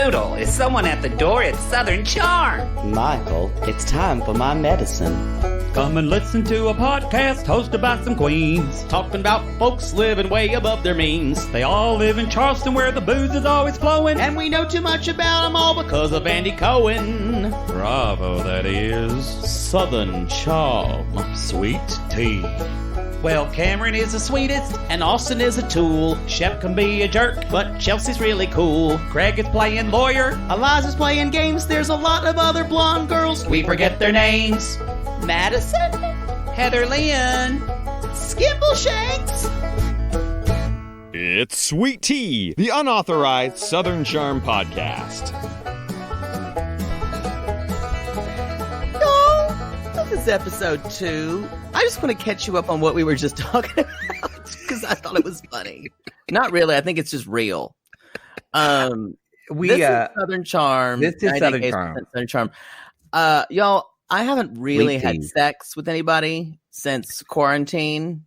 Poodle, is someone at the door? It's Southern Charm. Michael, it's time for my medicine. Come and listen to a podcast hosted by some queens, talking about folks living way above their means. They all live in Charleston where the booze is always flowing, and we know too much about them all because of Andy Cohen. Bravo, that is. Southern Charm. Sweet tea. Well, Cameran is the sweetest, and Austen is a tool. Shep can be a jerk, but Chelsea's really cool. Craig is playing lawyer. Eliza's playing games. There's a lot of other blonde girls. We forget their names. Madison, Heather Lynn, Skimbleshanks. It's Sweet Tea, the unauthorized Southern Charm podcast. This is episode 2. I just want to catch you up on what we were just talking about because I thought it was funny. Not really. I think it's just real. This is Southern Charm. This is Southern Charm. Southern Charm. Y'all, I haven't really had sex with anybody since quarantine.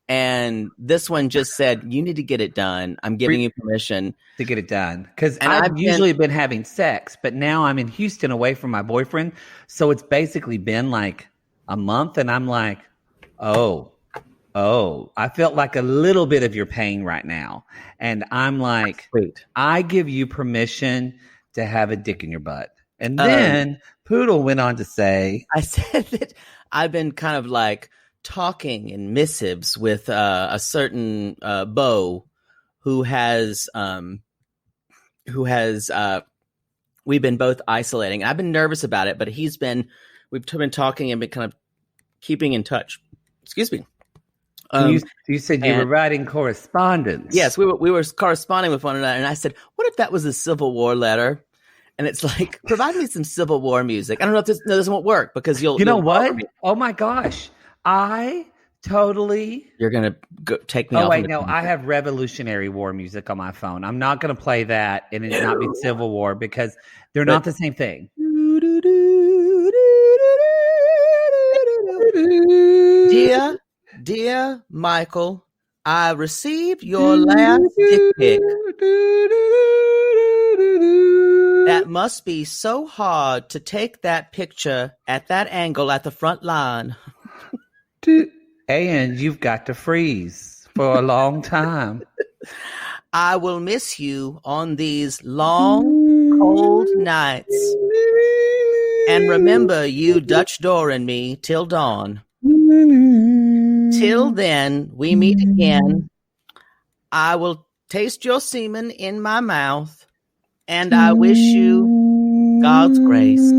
And this one just said, you need to get it done. I'm giving you permission to get it done. Because I've usually been having sex, but now I'm in Houston away from my boyfriend. So it's basically been like a month. And I'm like, oh, I felt like a little bit of your pain right now. And I'm like, wait, I give you permission to have a dick in your butt. And then Poodle went on to say, I said that I've been kind of like talking in missives with a certain beau who has we've been both isolating. I've been nervous about it, but we've been talking and been kind of keeping in touch. Excuse me. You said you were writing correspondence. Yes, we were corresponding with one another, and I said, what if that was a Civil War letter? And it's like, provide me some Civil War music. I don't know if this won't work because you'll know what? Oh my gosh. You're going to take me off. Oh, wait, no, I have Revolutionary War music on my phone. I'm not going to play that and it not be Civil War because they're not the same thing. Dear Michael, I received your last dick pic. That must be so hard to take that picture at that angle at the front line. And you've got to freeze for a long time. I will miss you on these long, cold nights. And remember you Dutch dooring me till dawn. Till then, we meet again. I will taste your semen in my mouth. And I wish you God's grace.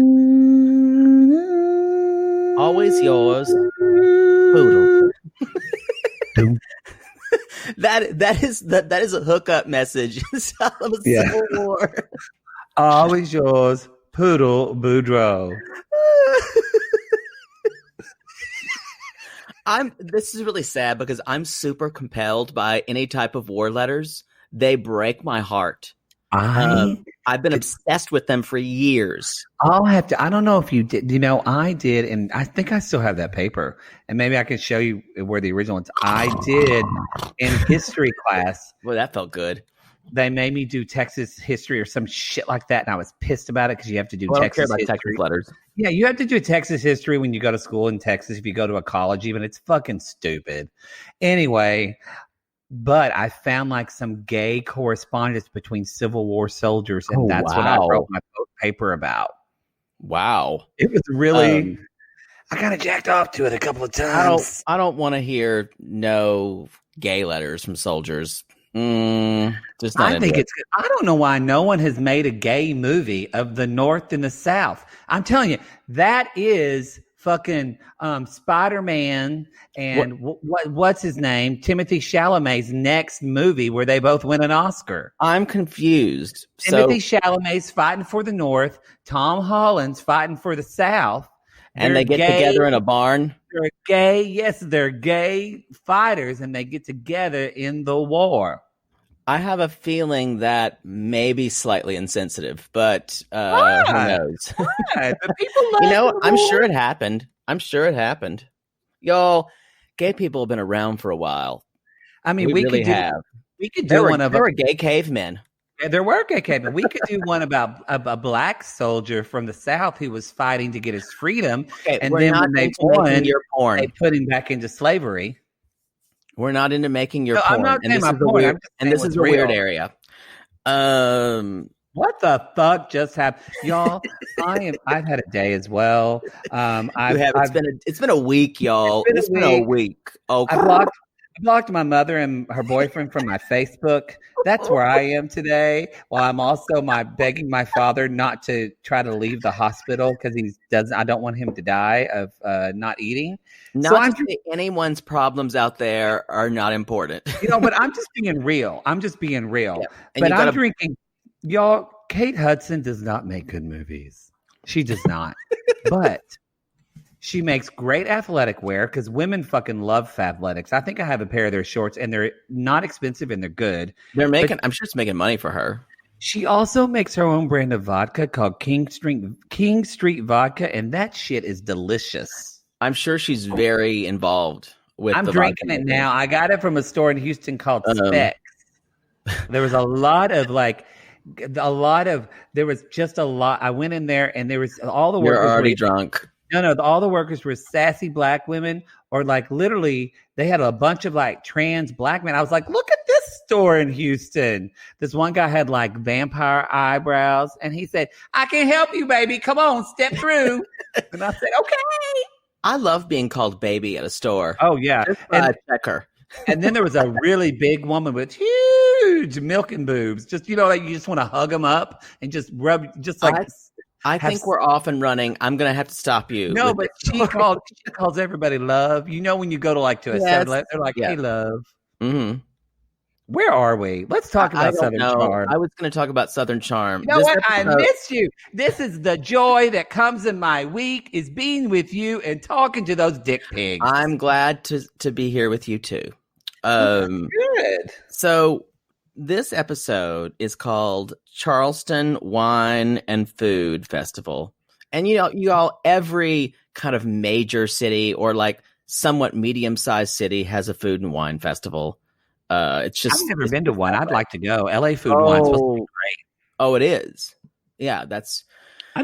Always yours, Poodle. That is a hookup message. Civil War. Always yours, Poodle Boudreaux. This is really sad because I'm super compelled by any type of war letters. They break my heart. I've been obsessed with them for years. I don't know if you did. I did, and I think I still have that paper. And maybe I can show you where the original ones. I did in history class. Well, that felt good. They made me do Texas history or some shit like that, and I was pissed about it because you have to do Texas I don't care about history. Texas letters. Yeah, you have to do Texas history when you go to school in Texas. If you go to a college, even it's fucking stupid. Anyway. But I found like some gay correspondence between Civil War soldiers, and that's what I wrote my paper about. Wow. It was really, I kind of jacked off to it a couple of times. I don't want to hear no gay letters from soldiers. I think it's good. I don't know why no one has made a gay movie of the North and the South. I'm telling you, that is fucking Spider-Man and what's his name? Timothy Chalamet's next movie where they both win an Oscar. I'm confused. Timothy Chalamet's fighting for the North. Tom Holland's fighting for the South. And they get together in a barn. They're gay. Yes, they're gay fighters and they get together in the war. I have a feeling that may be slightly insensitive, but who knows? But people I'm sure it happened. Y'all, gay people have been around for a while. I mean, we could do one of them. They were gay cavemen. Yeah, there were KKK, but we could do one about a black soldier from the South who was fighting to get his freedom, Okay, and we're then not when they into won, making your porn. they put him back into slavery. We're not into making your No, porn. I'm not and saying this my is a porn. weird, I'm just and saying this is what's a weird real. area. What the fuck just happened, y'all? I've had a day as well. It's been a week, y'all. It's been a week. Okay. I blocked my mother and her boyfriend from my Facebook. That's where I am today. While I'm also begging my father not to try to leave the hospital because I don't want him to die of not eating. Not to say anyone's problems out there are not important. But I'm just being real. Yeah. And but I'm drinking. Y'all, Kate Hudson does not make good movies. She does not. But she makes great athletic wear because women fucking love Fabletics. I think I have a pair of their shorts, and they're not expensive and they're good. I'm sure it's making money for her. She also makes her own brand of vodka called King Street Vodka, and that shit is delicious. I'm sure she's very involved with. I'm drinking it now. I got it from a store in Houston called Specs. There was there was just a lot. I went in there and there was all the workers. You're already drunk. No, all the workers were sassy black women, or like literally they had a bunch of like trans black men. I was like, look at this store in Houston. This one guy had like vampire eyebrows, and he said, I can help you, baby. Come on, step through. And I said, okay. I love being called baby at a store. Oh, yeah. Check her. And then there was a really big woman with huge milking boobs. Just, you just want to hug them up and just rub, just like. I think we're off and running. I'm going to have to stop you. No, but she calls everybody love. When you go to a 7-Eleven, they're like, hey, love. Mm-hmm. Where are we? Let's talk about Southern Charm. I was going to talk about Southern Charm. You know what? I miss you. This is the joy that comes in my week, is being with you and talking to those dick pigs. I'm glad to be here with you too. Good. So this episode is called Charleston Wine and Food Festival. And you all, every kind of major city or like somewhat medium-sized city has a food and wine festival. It's just I've never been to one. I'd like to go. LA food and wine's supposed to be great. Oh, it is. Yeah, that'd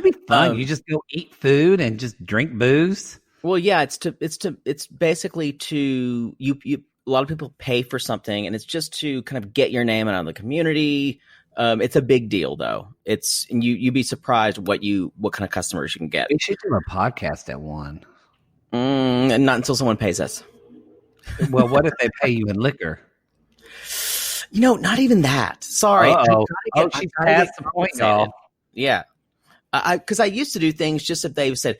be fun. You just go eat food and just drink booze. Well, yeah, it's basically to you a lot of people pay for something, and it's just to kind of get your name out of the community. It's a big deal though. You'd be surprised what kind of customers you can get. We should do a podcast at one. And not until someone pays us. Well, what if they pay you in liquor? Not even that. Sorry. She's past the point, y'all. Yeah. Because I used to do things just if they said,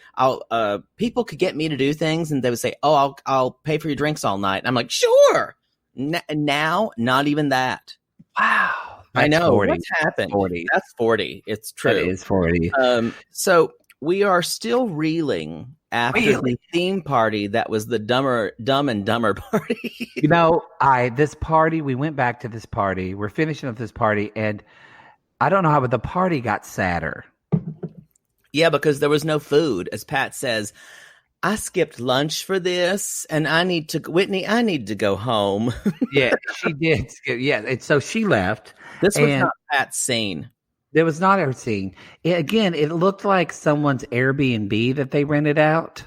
people could get me to do things, and they would say, oh, I'll pay for your drinks all night. And I'm like, sure. Now, not even that. Wow. I know. 40. What's happened? 40. That's 40. It's true. It is 40. So we are still reeling after the theme party that was the Dumb and Dumber party. This party, we went back to this party. We're finishing up this party, and I don't know how, but the party got sadder. Yeah, because there was no food. As Pat says, I skipped lunch for this, and I need to go home. Yeah, she did. Yeah, and so she left. This was not Pat's scene. It was not her scene. It looked like someone's Airbnb that they rented out.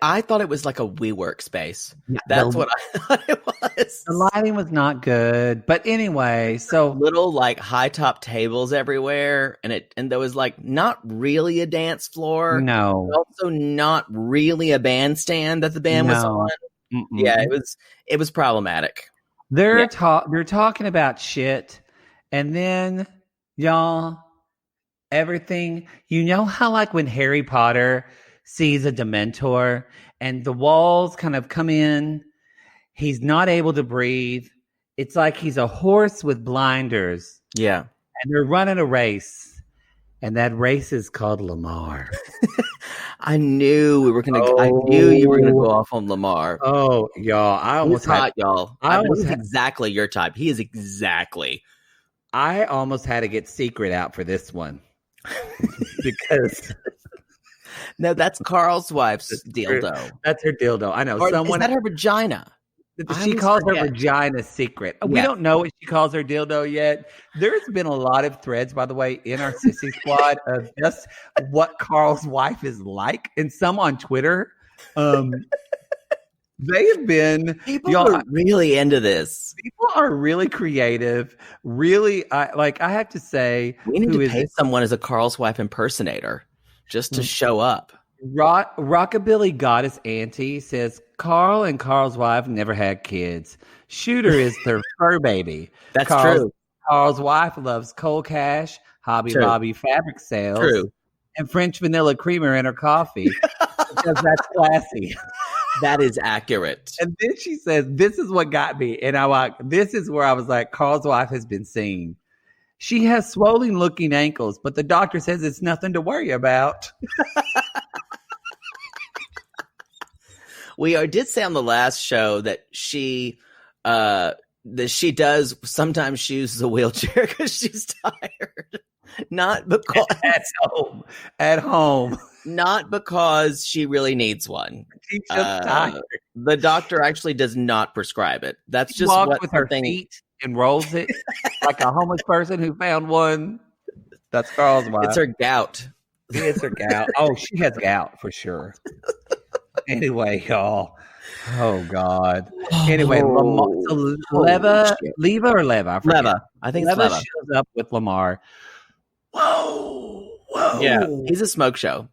I thought it was like a WeWork space. Yeah, that's what I thought it was. The lighting was not good. But anyway, so little like high top tables everywhere, and there was like not really a dance floor. No. Also not really a bandstand that the band was on. Mm-mm. Yeah, it was problematic. They're talking about shit, and then y'all, everything, how like when Harry Potter sees a Dementor and the walls kind of come in, he's not able to breathe. It's like he's a horse with blinders. Yeah. And they're running a race, and that race is called Lamar. I knew you were gonna go off on Lamar. Oh, y'all! I almost He's exactly your type. He is exactly. I almost had to get Secret out for this one because. No, that's Carl's wife's dildo. That's her dildo. I know. Is that her vagina? She calls her vagina secret. We don't know what she calls her dildo yet. There's been a lot of threads, by the way, in our sissy squad of just what Carl's wife is like, and some on Twitter. They have been people are really into this. People are really creative. Really, I have to say, we need to pay someone as a Carl's wife impersonator just to show up. Rockabilly Goddess Auntie says Carl and Carl's wife never had kids. Shooter is their fur baby. That's true. Carl's wife loves cold cash, Hobby Lobby fabric sales, and French vanilla creamer in her coffee because that's classy. That is accurate. And then she says, "This is what got me," and this is where I was like, Carl's wife has been seen. She has swollen looking ankles, but the doctor says it's nothing to worry about. We did say on the last show that she does sometimes use the wheelchair because she's tired. Not because at home. Not because she really needs one. She's just tired. The doctor actually does not prescribe it. That's just walks with her feet and rolls it like a homeless person who found one. That's Carl's wife. It's her gout. It's her gout. Oh, she has gout for sure. Anyway, y'all. Oh God. Anyway, Leva. I think it's Leva shows up with Lamar. Whoa. Yeah, he's a smoke show.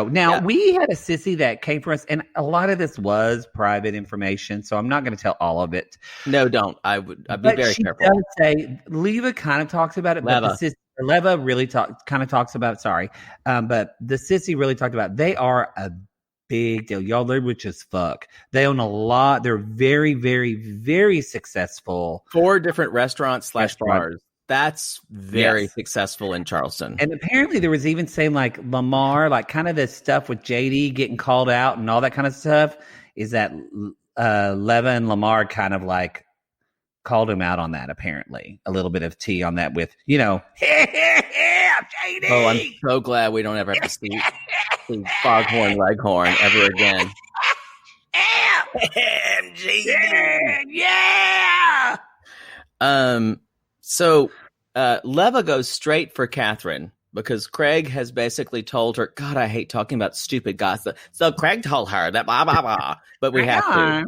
Now, we had a sissy that came for us, and a lot of this was private information, so I'm not going to tell all of it. No, don't. I'd be very careful. Does say, Leva kind of talks about it, but Leva really kind of talks about it, sorry. But the sissy really talked about it. They are a big deal. Y'all, they're rich as fuck. They own a lot. They're very, very, very successful. 4 different restaurants / bars. That's very successful in Charleston. And apparently there was even saying like Lamar, like kind of this stuff with JD getting called out and all that kind of stuff is that Leva and Lamar kind of like called him out on that, apparently. A little bit of tea on that with, JD. Oh, I'm so glad we don't ever have to see Foghorn Leghorn ever again. Yeah. So Leva goes straight for Kathryn because Craig has basically told her, God, I hate talking about stupid gossip. So Craig told her that blah, blah, blah, but we have to.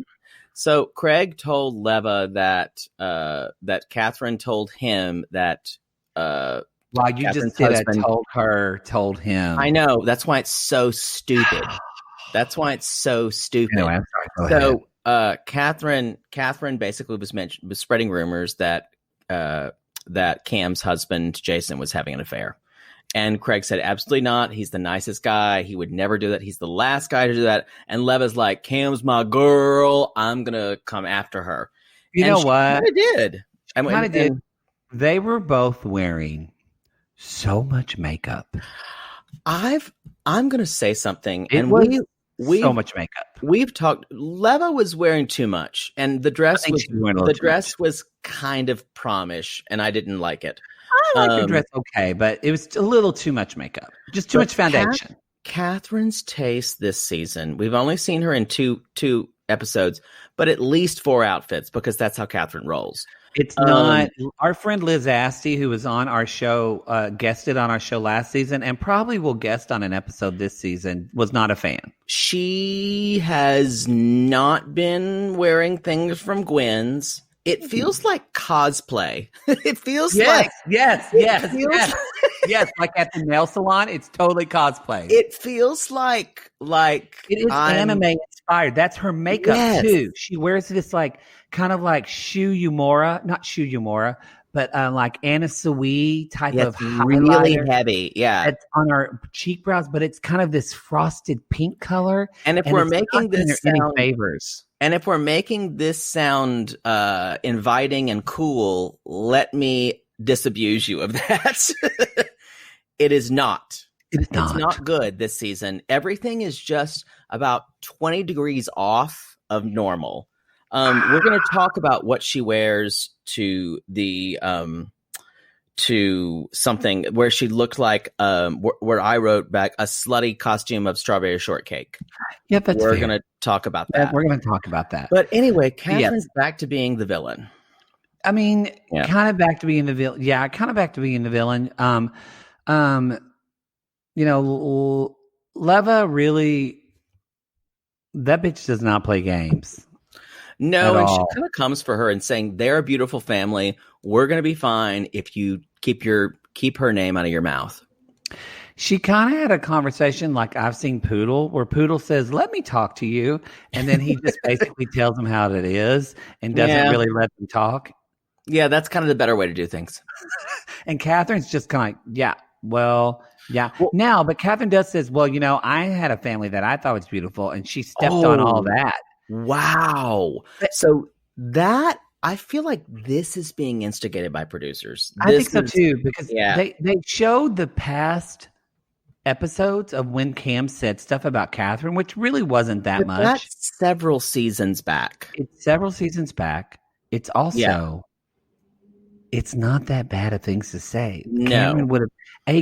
So Craig told Leva that Kathryn told him that you Kathryn's just did husband, told him. I know. That's why it's so stupid. Anyway, I'm sorry. So Kathryn basically was spreading rumors that Cam's husband Jason was having an affair, and Craig said absolutely not. He's the nicest guy. He would never do that. He's the last guy to do that. And Leva's like, Cam's my girl. I'm gonna come after her. You know what? Kind of did. They were both wearing so much makeup. I'm gonna say something, and we so much makeup. We've talked. Leva was wearing too much, and the dress was kind of promish, and I didn't like it. I like the dress, okay, but it was a little too much makeup, just too much foundation. Kathryn's taste this season. We've only seen her in two episodes, but at least 4 outfits because that's how Kathryn rolls. It's not our friend Liz Asti, who was on our show, guested on our show last season, and probably will guest on an episode this season. Was not a fan. She has not been wearing things from Gwen's. It feels like cosplay. It feels like yes. Like at the nail salon, it's totally cosplay. It feels like it is anime inspired. That's her makeup too. She wears this like kind of like not Shu Yumura, but like Anna Sui type of really heavy. Yeah, it's on her cheek brows, but it's kind of this frosted pink color. And if we're making this sound favors. And if we're making this sound inviting and cool, let me disabuse you of that. It is not. It's not good this season. Everything is just about 20 degrees off of normal. We're going to talk about what she wears to the to something where she looked like where I wrote back a slutty costume of strawberry shortcake. Yeah, that's We're fair. going to talk about that. We're going to talk about that. But anyway, Kathryn's back to being the villain. I mean, Yeah. kind of back to being the villain. Yeah, kind of back to being the villain. You know, Leva really, that bitch does not play games. No, and she all. kind of comes for her and saying, they're a beautiful family. We're going to be fine if you keep her name out of your mouth. She kind of had a conversation like I've seen Poodle, where Poodle says, "Let me talk to you." And then he just basically tells them how it is and doesn't really let them talk. Yeah, that's kind of the better way to do things. And Kathryn's just kind of like, yeah. Well, now, but Kathryn does says, well, you know, I had a family that I thought was beautiful, and she stepped on all that. Wow. So that, I feel like this is being instigated by producers. I think so too, because Yeah. they showed the past episodes of when Cam said stuff about Kathryn, which really wasn't that much. That's several seasons back. It's several seasons back. It's also, it's not that bad of things to say. No.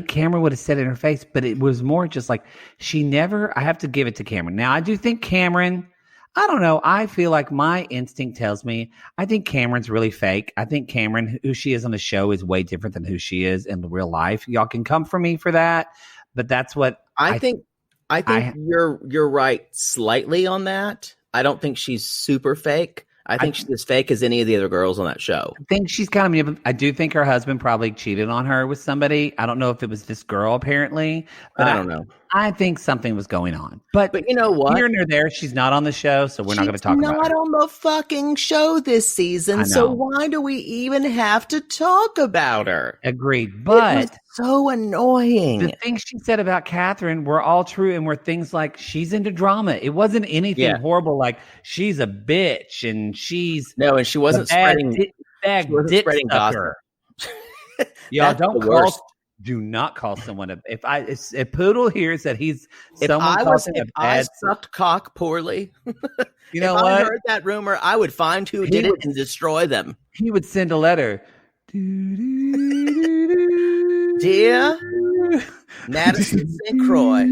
Cameron would have said it in her face, but it was more just like I have to give it to Cameron. Now, I do think Cameron, I don't know. I feel like my instinct tells me, I think Cameron's really fake. I think Cameron, who she is on the show, is way different than who she is in real life. Y'all can come for me for that, but that's what I think you're right slightly on that. I don't think she's super fake. I think she's as fake as any of the other girls on that show. I think she's kind of, I do think her husband probably cheated on her with somebody. I don't know if it was this girl, apparently. But I don't know. I think something was going on. But you know what? Here nor there, she's not on the show, so we're not going to talk about her. She's not on the fucking show this season, so why do we even have to talk about her? Agreed. But it was so annoying. The things she said about Kathryn were all true and were things like she's into drama. It wasn't anything horrible like she's a bitch and she's and she wasn't spreading gossip. Y'all do not call someone if Poodle hears that I sucked cock poorly, you know if what? I heard that rumor, I would find who did it and destroy them. He would send a letter. Dear Madison St. Croix,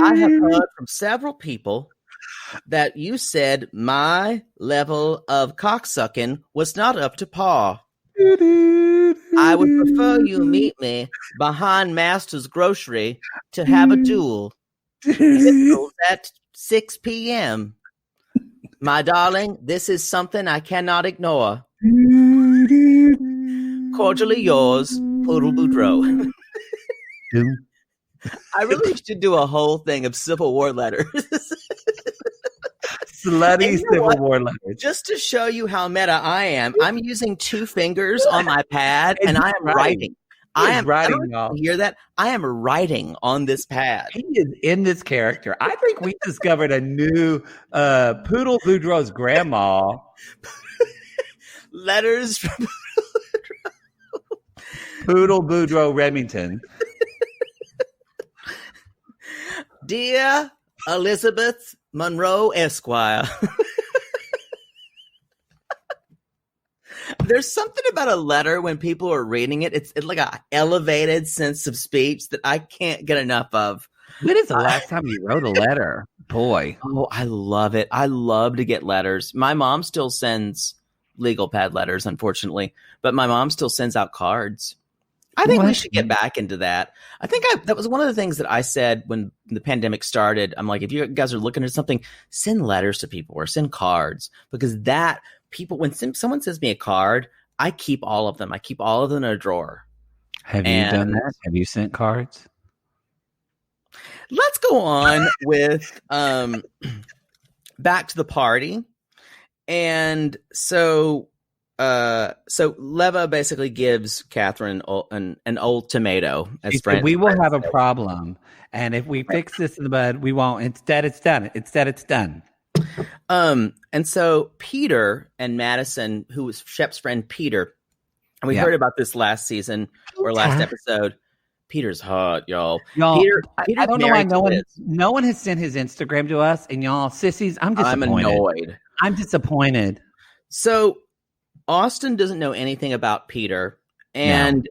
I have heard from several people that you said my level of cocksucking was not up to par. I would prefer you meet me behind Master's Grocery to have a duel. Pistols at 6 p.m. My darling, this is something I cannot ignore. Cordially yours, Poodle Boudreaux. I really should do a whole thing of Civil War letters. Slutty Civil War letters. Just to show you how meta I am, I'm using 2 fingers on my pad and I am writing. I am writing, y'all. Hear that? I am writing on this pad. He is in this character. I think we discovered a new Poodle Boudreaux's grandma. Letters from Poodle Boudreaux Remington. Dear Elizabeth Monroe Esquire. There's something about a letter when people are reading it. It's like an elevated sense of speech that I can't get enough of. When is the last time you wrote a letter? Boy. Oh, I love it. I love to get letters. My mom still sends legal pad letters, unfortunately, but my mom still sends out cards. I think we should get back into that. I think that was one of the things that I said when the pandemic started. I'm like, if you guys are looking at something, send letters to people or send cards, because that people, when someone sends me a card, I keep all of them. I keep all of them in a drawer. Have you done that? Have you sent cards? Let's go on with back to the party. And so Leva basically gives Kathryn an old tomato as friend. We will have a problem, and if we fix this in the bud, we won't. Instead, it's done. It's done. And so Peter and Madison, who was Shep's friend Peter, and we heard about this last season or last episode. Peter's hot, y'all. Peter's I don't know why no one has sent his Instagram to us, and y'all sissies, I'm disappointed. I'm annoyed. I'm disappointed. So Austen doesn't know anything about Peter, And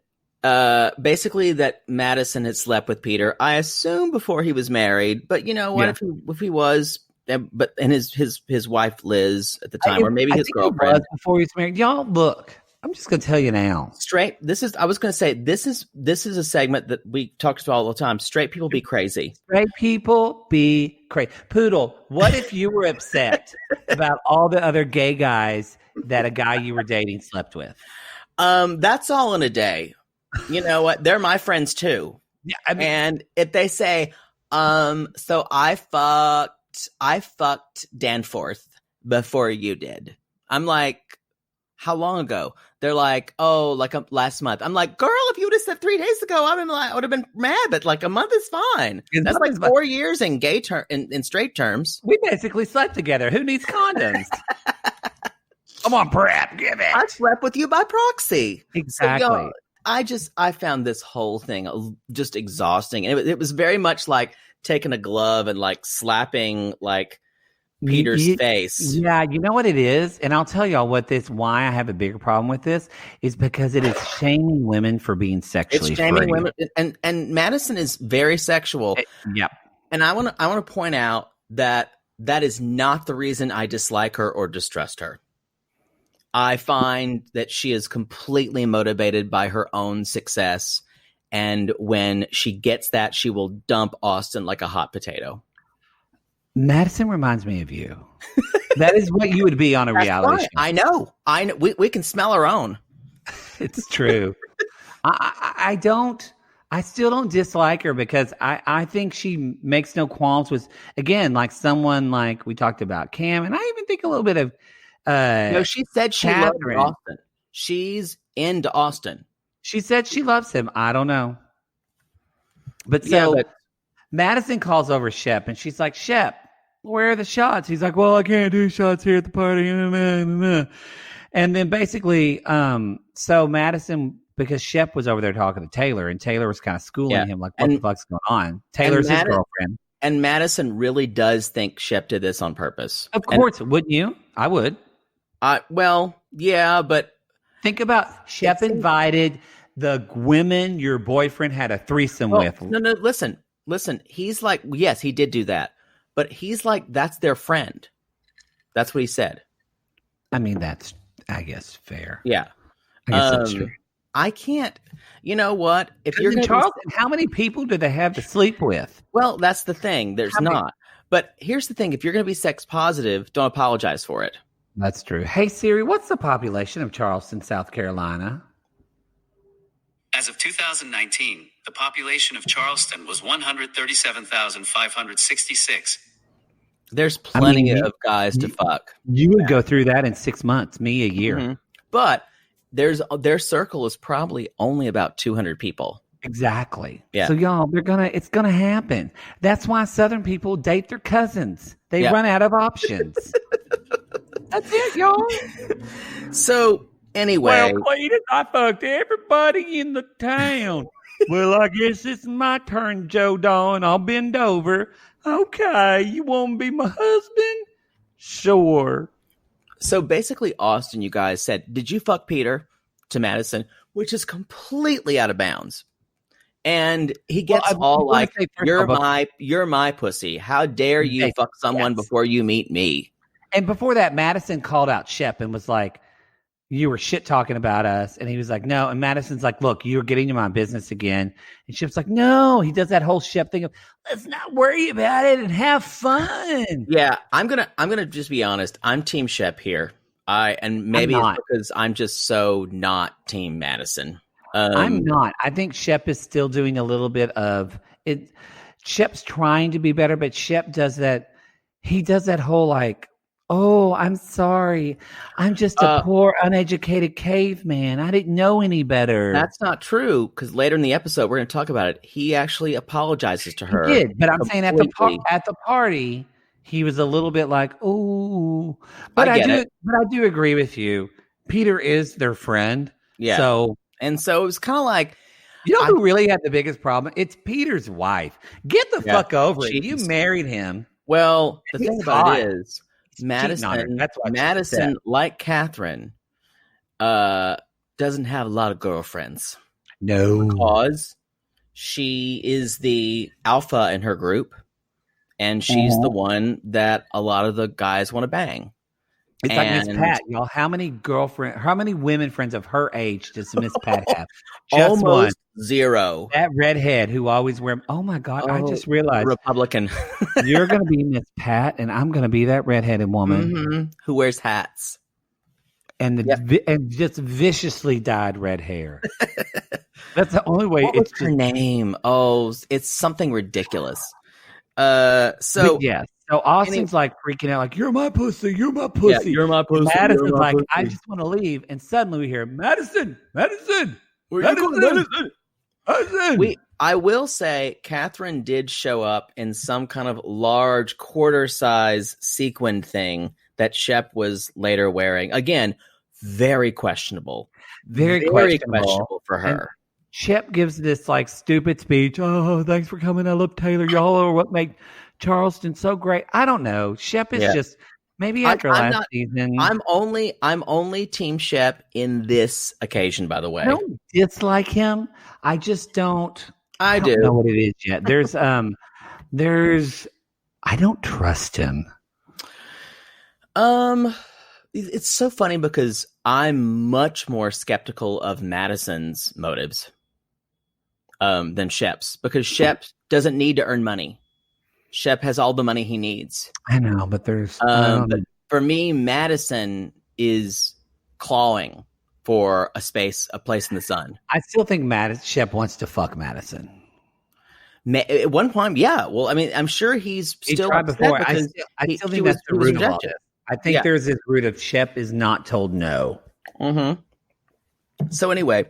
basically that Madison had slept with Peter, I assume before he was married, but you know what, if he was, but and his wife Liz at the time, or maybe his girlfriend before he was married. Y'all, look, I'm just gonna tell you now. Straight. I was gonna say this is a segment that we talk about all the time. Straight people be crazy. Straight people be crazy. Poodle, what if you were upset about all the other gay guys that a guy you were dating slept with? That's all in a day. You know what? They're my friends too. Yeah, I mean, and if they say, so I fucked Danforth before you did. I'm like, how long ago? They're like, oh, like last month. I'm like, girl, if you would have said 3 days ago, I would have been mad, but like a month is fine. That's like 4 years in in straight terms. We basically slept together. Who needs condoms? Come on, Brad, give it. I slept with you by proxy. Exactly. So, I found this whole thing just exhausting. And it was very much like taking a glove and like slapping like Peter's face. Yeah, you know what it is? And I'll tell y'all why I have a bigger problem with this is because it is shaming women for being sexually It's shaming free. women. And Madison is very sexual. Yeah. And I want to point out that is not the reason I dislike her or distrust her. I find that she is completely motivated by her own success. And when she gets that, she will dump Austen like a hot potato. Madison reminds me of you. That is what you would be on a reality show. I know. We can smell our own. It's true. I still don't dislike her because I think she makes no qualms with, again, like someone like we talked about Cam, and I even think a little bit of no, she said she loved Kathryn. Austen. She's into Austen. She said she loves him. I don't know. But so Madison calls over Shep and she's like, Shep, where are the shots? He's like, well, I can't do shots here at the party. And then basically, so Madison, because Shep was over there talking to Taylor and Taylor was kind of schooling him like, what the fuck's going on? Taylor's his girlfriend. And Madison really does think Shep did this on purpose. Of course, wouldn't you? I would. Well, yeah, but think about Shep invited the women your boyfriend had a threesome with. No, listen. He's like, yes, he did do that, but he's like, that's their friend. That's what he said. I mean, that's, I guess, fair. Yeah. I guess that's true. I can't, you know what? If you're in Charleston, how many people do they have to sleep with? Well, that's the thing. There's not. But here's the thing. If you're going to be sex positive, don't apologize for it. That's true. Hey, Siri, what's the population of Charleston, South Carolina? As of 2019, the population of Charleston was 137,566. There's plenty of guys to fuck. You would go through that in 6 months, me a year. Mm-hmm. But their circle is probably only about 200 people. Exactly. Yeah. So y'all, it's gonna happen. That's why Southern people date their cousins. They run out of options. That's it, y'all. So anyway, well, Cletus, I fucked everybody in the town. Well, I guess it's my turn, Joe Dawn. I'll bend over. Okay, you want to be my husband? Sure. So basically, Austen, you guys said, "Did you fuck Peter?" to Madison, which is completely out of bounds. And he gets all like, "You're my pussy. How dare you fuck someone before you meet me?" And before that, Madison called out Shep and was like, you were shit talking about us. And he was like, no. And Madison's like, look, you're getting into my business again. And Shep's like, no. He does that whole Shep thing of, let's not worry about it and have fun. Yeah, I'm gonna just be honest. I'm Team Shep here. And maybe it's because I'm just so not Team Madison. I'm not. I think Shep is still doing a little bit of it. Shep's trying to be better, but Shep does that. He does that whole like, oh, I'm sorry. I'm just a poor, uneducated caveman. I didn't know any better. That's not true, because later in the episode, we're going to talk about it. He actually apologizes to her. He did, but I'm saying at the party, he was a little bit like, oh. But I do agree with you. Peter is their friend. Yeah. So it was kind of like, you know who really had the biggest problem? It's Peter's wife. Get the fuck over it. You married him. Well, the thing about it is, Madison, That's what like Kathryn, doesn't have a lot of girlfriends. No. Because she is the alpha in her group, and she's the one that a lot of the guys want to bang. It's like Miss Pat, y'all. How many women friends of her age does Miss Pat have? Just almost one. 0. That redhead who always wear. Oh my God! I just realized Republican. you're going to be Miss Pat, and I'm going to be that redheaded woman who wears hats and and just viciously dyed red hair. That's the only way. What was her name? Oh, it's something ridiculous. So Austen's like freaking out, like, you're my pussy, you're my pussy. Yeah, you're my pussy. Madison's like, pussy. I just want to leave. And suddenly we hear, Madison. I will say Kathryn did show up in some kind of large quarter-size sequined thing that Shep was later wearing. Again, very questionable. Very questionable for her. And Shep gives this like stupid speech. Oh, thanks for coming. I love Taylor. Y'all are what make Charleston so great. I don't know. Shep is just maybe after last season. I'm only Team Shep in this occasion, by the way. I don't dislike him. I just don't. I don't know what it is yet. There's I don't trust him. It's so funny because I'm much more skeptical of Madison's motives than Shep's, because Shep doesn't need to earn money. Shep has all the money he needs. I know, but there's but for me, Madison is clawing for a place in the sun. I still think Shep wants to fuck Madison. At one point, yeah. Well, I mean, I'm sure he's still tried before. I still think that's the root of all this. I think there's this root of Shep is not told no. Mm-hmm. So anyway,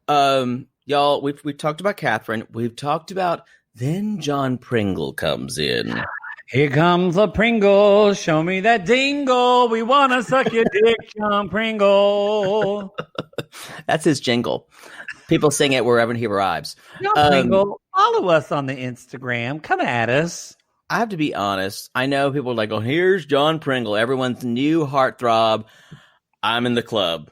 y'all, we've talked about Kathryn. We've talked about then John Pringle comes in. Here comes a Pringle. Show me that dingle. We want to suck your dick, John Pringle. That's his jingle. People sing it wherever he arrives. John Pringle, follow us on the Instagram. Come at us. I have to be honest. I know people are like, oh, here's John Pringle, everyone's new heartthrob. I'm in the club.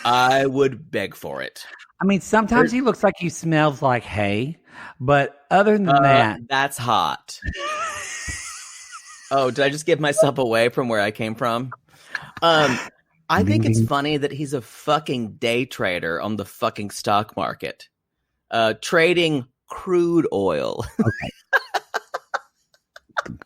I would beg for it. I mean, sometimes he looks like he smells like hay, but other than that. That's hot. Oh, did I just give myself away from where I came from? I think it's funny that he's a fucking day trader on the fucking stock market, trading crude oil. Okay.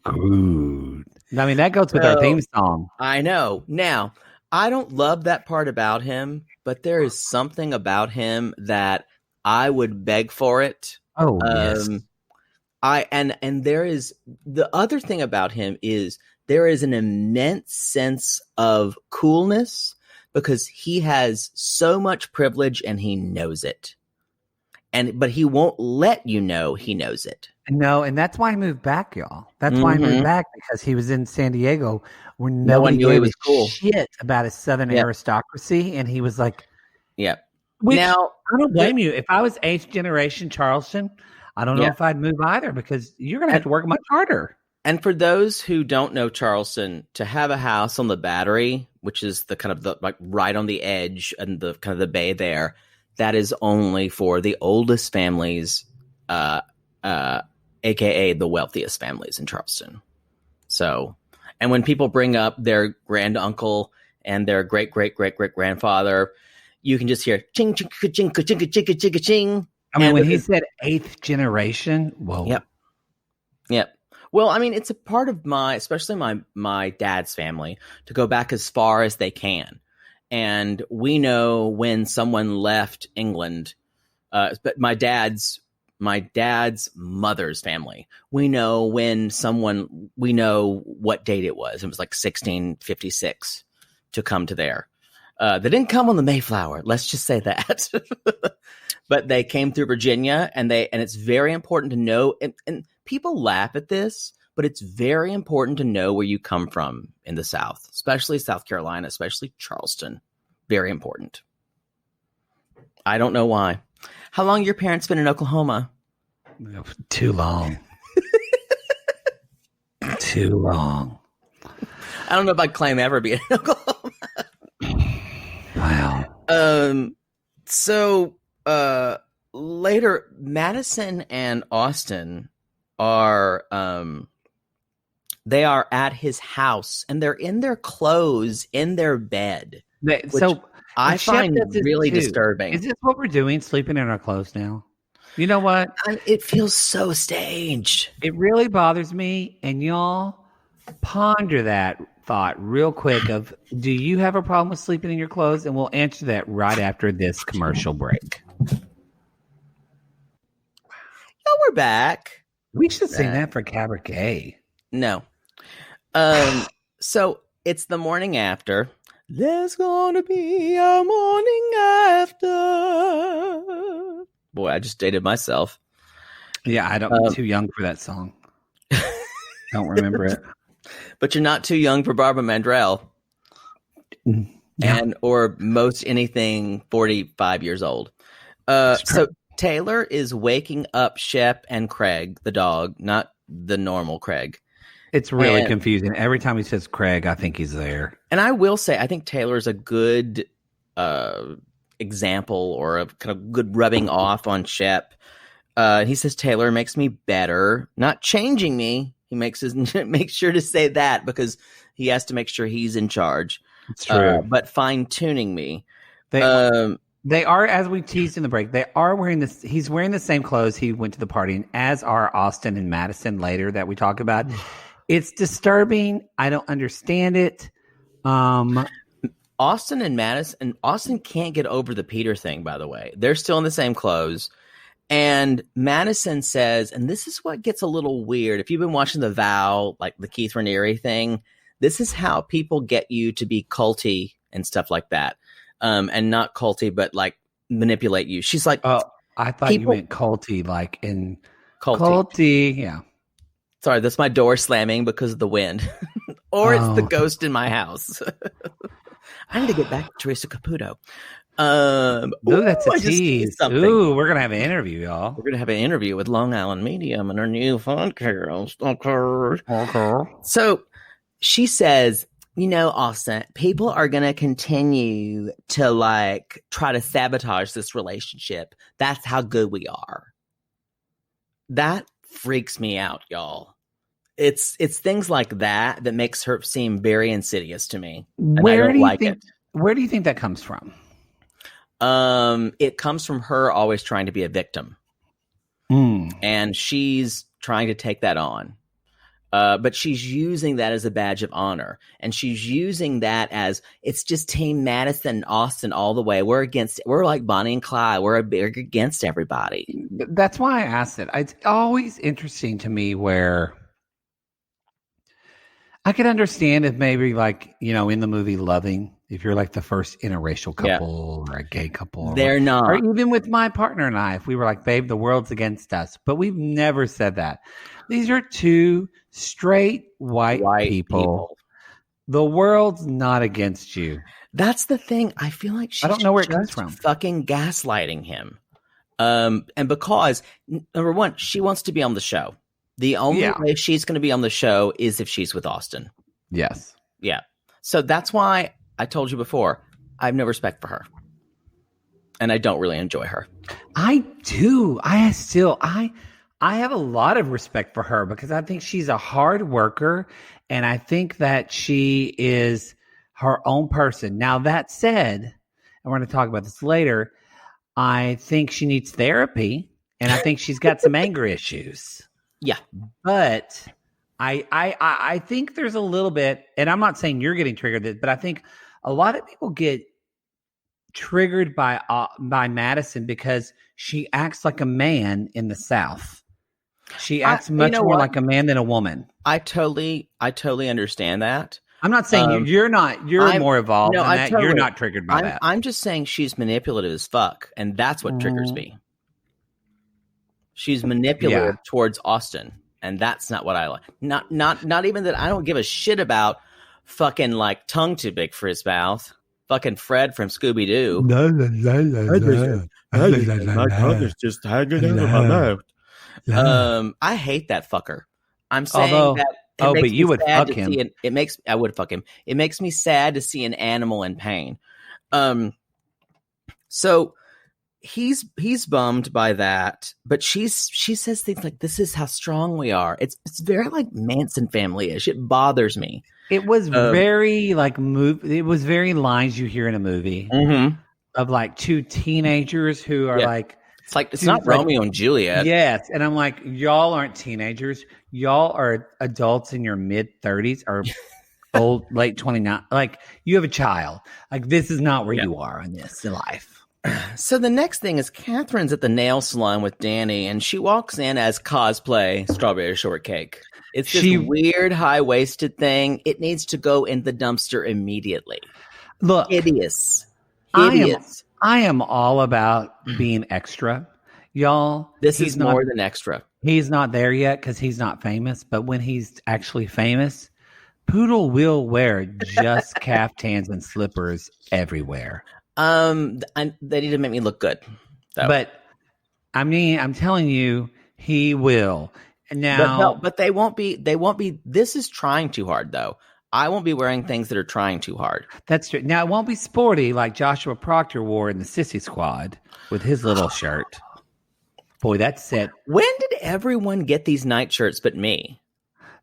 Crude. I mean, that goes with our theme song. I know. Now, I don't love that part about him, but there is something about him that I would beg for it. Oh, yes. And there is the other thing about him is there is an immense sense of coolness because he has so much privilege and he knows it. But he won't let you know he knows it. No, and that's why he moved back, y'all. That's why he moved back, because he was in San Diego where no one knew he was cool. Shit about his Southern aristocracy, and he was like, "Yeah." Now I don't blame you. If I was 8th generation Charleston, I don't know if I'd move either, because you're going to have to work much harder. And for those who don't know Charleston, to have a house on the Battery, which is the kind of the like right on the edge and the kind of the bay there, that is only for the oldest families, aka the wealthiest families in Charleston. So, and when people bring up their granduncle and their great great great great grandfather, you can just hear ching ching ching ching ching ching ching. I mean, when he said 8th generation, whoa. Yep. Well, I mean, it's a part of especially my dad's family, to go back as far as they can. And we know when someone left England, but my dad's mother's family, we know what date it was. It was like 1656 to come to there. They didn't come on the Mayflower. Let's just say that. But they came through Virginia, and it's very important to know, and people laugh at this, but it's very important to know where you come from in the South, especially South Carolina, especially Charleston. Very important. I don't know why. How long your parents been in Oklahoma? Too long. Too long. I don't know if I'd claim ever being in Oklahoma. Wow. So later, Madison and Austen are they are at his house, and they're in their clothes in their bed. So I find Shep does this really too. disturbing. Is this what we're doing? Sleeping in our clothes now? You know what? It feels so staged. It really bothers me, and y'all ponder that thought real quick of, do you have a problem with sleeping in your clothes? And we'll answer that right after this commercial break. Oh, we're back. We should sing that for Cabaret. No. So it's the morning after. There's gonna be a morning after. Boy, I just dated myself. Yeah, I'm too young for that song. Don't remember it. But you're not too young for Barbara Mandrell. Yeah. Or most anything 45 years old. So Taylor is waking up Shep and Craig, the dog, not the normal Craig. It's really confusing. Every time he says Craig, I think he's there. And I will say, I think Taylor is a good example or a kind of good rubbing off on Shep. He says Taylor makes me better, not changing me. He makes sure to say that because he has to make sure he's in charge. It's true. But fine tuning me. They are, as we teased in the break, they are wearing this. He's wearing the same clothes he went to the party in, as are Austen and Madison later that we talk about. It's disturbing. I don't understand it. Austen and Madison, Austen can't get over the Peter thing, by the way. They're still in the same clothes. And Madison says, and this is what gets a little weird. If you've been watching The Vow, like the Keith Raniere thing, this is how people get you to be culty and stuff like that. And not culty, but like manipulate you. She's like, oh, I thought you meant culty, like in culty. Yeah. Sorry, that's my door slamming because of the wind. Or it's the ghost in my house. I need to get back to Teresa Caputo. That's a tease. Ooh, we're going to have an interview, y'all. We're going to have an interview with Long Island Medium and her new podcast. Okay. So she says, you know, Austen, people are going to continue to like try to sabotage this relationship. That's how good we are. That freaks me out, y'all. It's things like that makes her seem very insidious to me. Where do you think that comes from? It comes from her always trying to be a victim. And she's trying to take that on. But she's using that as a badge of honor. And she's using that as, it's just Team Madison and Austen all the way. We're like Bonnie and Clyde. We're against everybody. That's why I asked it. It's always interesting to me where I could understand if maybe like, you know, in the movie Loving, if you're like the first interracial couple or a gay couple. They're not. Or even with my partner and I, if we were like, babe, the world's against us. But we've never said that. These are two straight white people. The world's not against you. That's the thing. I feel like she's I don't know where it comes from. Fucking gaslighting him. And because, number one, she wants to be on the show. The only way she's going to be on the show is if she's with Austen. Yes. Yeah. So that's why I told you before, I have no respect for her. And I don't really enjoy her. I do. I have a lot of respect for her because I think she's a hard worker. And I think that she is her own person. Now, that said, and we're going to talk about this later, I think she needs therapy. And I think she's got some anger issues. Yeah. But I think there's a little bit, and I'm not saying you're getting triggered, but I think a lot of people get triggered by Madison because she acts like a man in the South. She acts much more like a man than a woman. I totally understand that. I'm not saying you're not. You're more evolved than that. You're not triggered by that. I'm just saying she's manipulative as fuck, and that's what triggers me. She's manipulative towards Austen, and that's not what I like. Not even that. I don't give a shit about fucking like tongue too big for his mouth. Fucking Fred from Scooby Doo. My tongue is just hanging out of my mouth. I hate that fucker. I'm saying that. But you would fuck him. I would fuck him. It makes me sad to see an animal in pain. So he's bummed by that, but she says things like, "This is how strong we are." It's very like Manson family-ish. It bothers me. It was very like it was very lines you hear in a movie of like two teenagers who are like. It's not Romeo and Juliet. Yes, and I'm like, y'all aren't teenagers. Y'all are adults in your mid-30s or late 29. Like, you have a child. Like, this is not where you are in life. So the next thing is Kathryn's at the nail salon with Danny, and she walks in as cosplay Strawberry Shortcake. It's this weird high-waisted thing. It needs to go in the dumpster immediately. Look, hideous. I am all about being extra, y'all. This is more than extra. He's not there yet because he's not famous. But when he's actually famous, Poodle will wear just caftans and slippers everywhere. They need to make me look good, though. But I mean, I'm telling you, he will. Now, but they won't be. They won't be. This is trying too hard, though. I won't be wearing things that are trying too hard. That's true. Now, it won't be sporty like Joshua Proctor wore in the Sissy Squad with his little shirt. Boy, that's it. When did everyone get these nightshirts but me?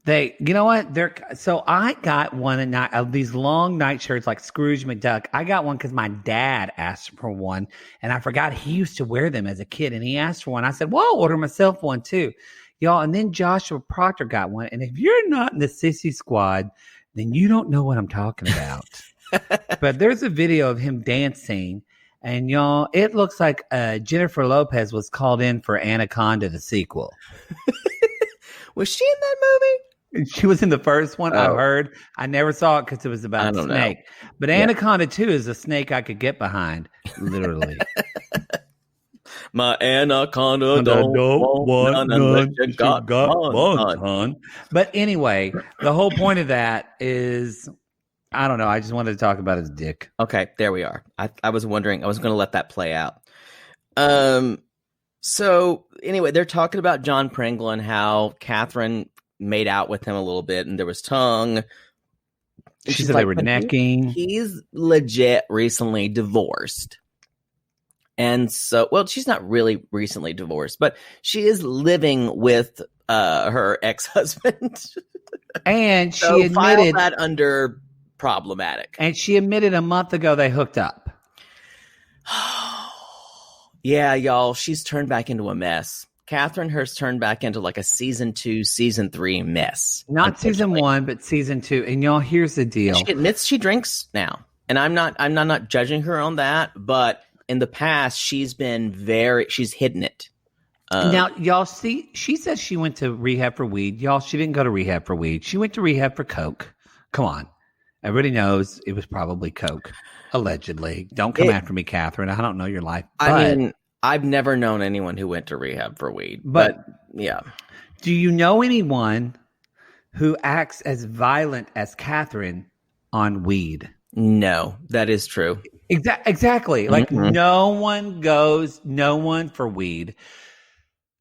You know what? So I got one of these long nightshirts like Scrooge McDuck. I got one because my dad asked for one, and I forgot he used to wear them as a kid, and he asked for one. I said, well, I'll order myself one too. Y'all, and then Joshua Proctor got one. And if you're not in the Sissy Squad, then you don't know what I'm talking about. But there's a video of him dancing, and y'all, it looks like Jennifer Lopez was called in for Anaconda, the sequel. Was she in that movie? She was in the first one. I heard. I never saw it because it was about a snake. Know. But Anaconda 2 is a snake I could get behind, literally. My anaconda don't want none. You got one. But anyway, the whole point of that is, I don't know. I just wanted to talk about his dick. Okay, there we are. I was wondering. I was going to let that play out. So anyway, they're talking about John Pringle and how Kathryn made out with him a little bit, and there was tongue. She said they were necking. He's legit recently divorced. And so, well, she's not really recently divorced, but she is living with her ex-husband. And so she admitted that under problematic. And she admitted a month ago they hooked up. Yeah, y'all, she's turned back into a mess. Kathryn has turned back into like a season 2, season 3 mess. Not season 1, but season 2. And y'all, here's the deal. She admits she drinks now. And I'm not judging her on that, but in the past, she's hidden it. Now, y'all see, she says she went to rehab for weed. Y'all, she didn't go to rehab for weed. She went to rehab for coke. Come on. Everybody knows it was probably coke, allegedly. Don't come after me, Kathryn. I don't know your life. I mean, I've never known anyone who went to rehab for weed. But yeah. Do you know anyone who acts as violent as Kathryn on weed? No, that is true. Exactly. Like no one for weed.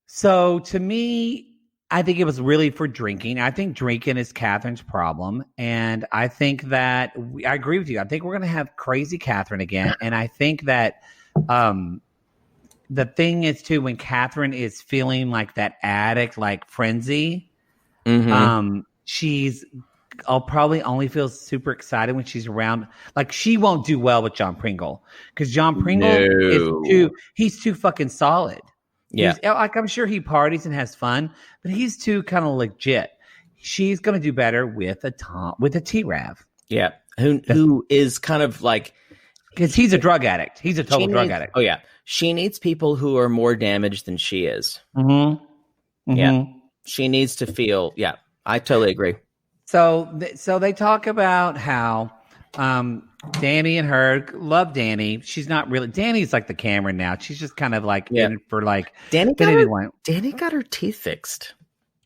So to me, I think it was really for drinking. I think drinking is Kathryn's problem. And I think that I agree with you. I think we're going to have crazy Kathryn again. And I think that the thing is too, when Kathryn is feeling like that addict, like frenzy, I'll probably only feel super excited when she's around. Like she won't do well with John Pringle because John Pringle he's too fucking solid. Yeah. Like I'm sure he parties and has fun, but he's too kind of legit. She's going to do better with a T-Rav. Yeah. Who is kind of like, because he's a drug addict. He's a total drug addict. Oh yeah. She needs people who are more damaged than she is. Yeah. She needs to feel, yeah, I totally agree. So they talk about how Danny and her love Danny. She's not really. Danny's like the Cameran now. She's just kind of like in for like. Danny got her teeth fixed.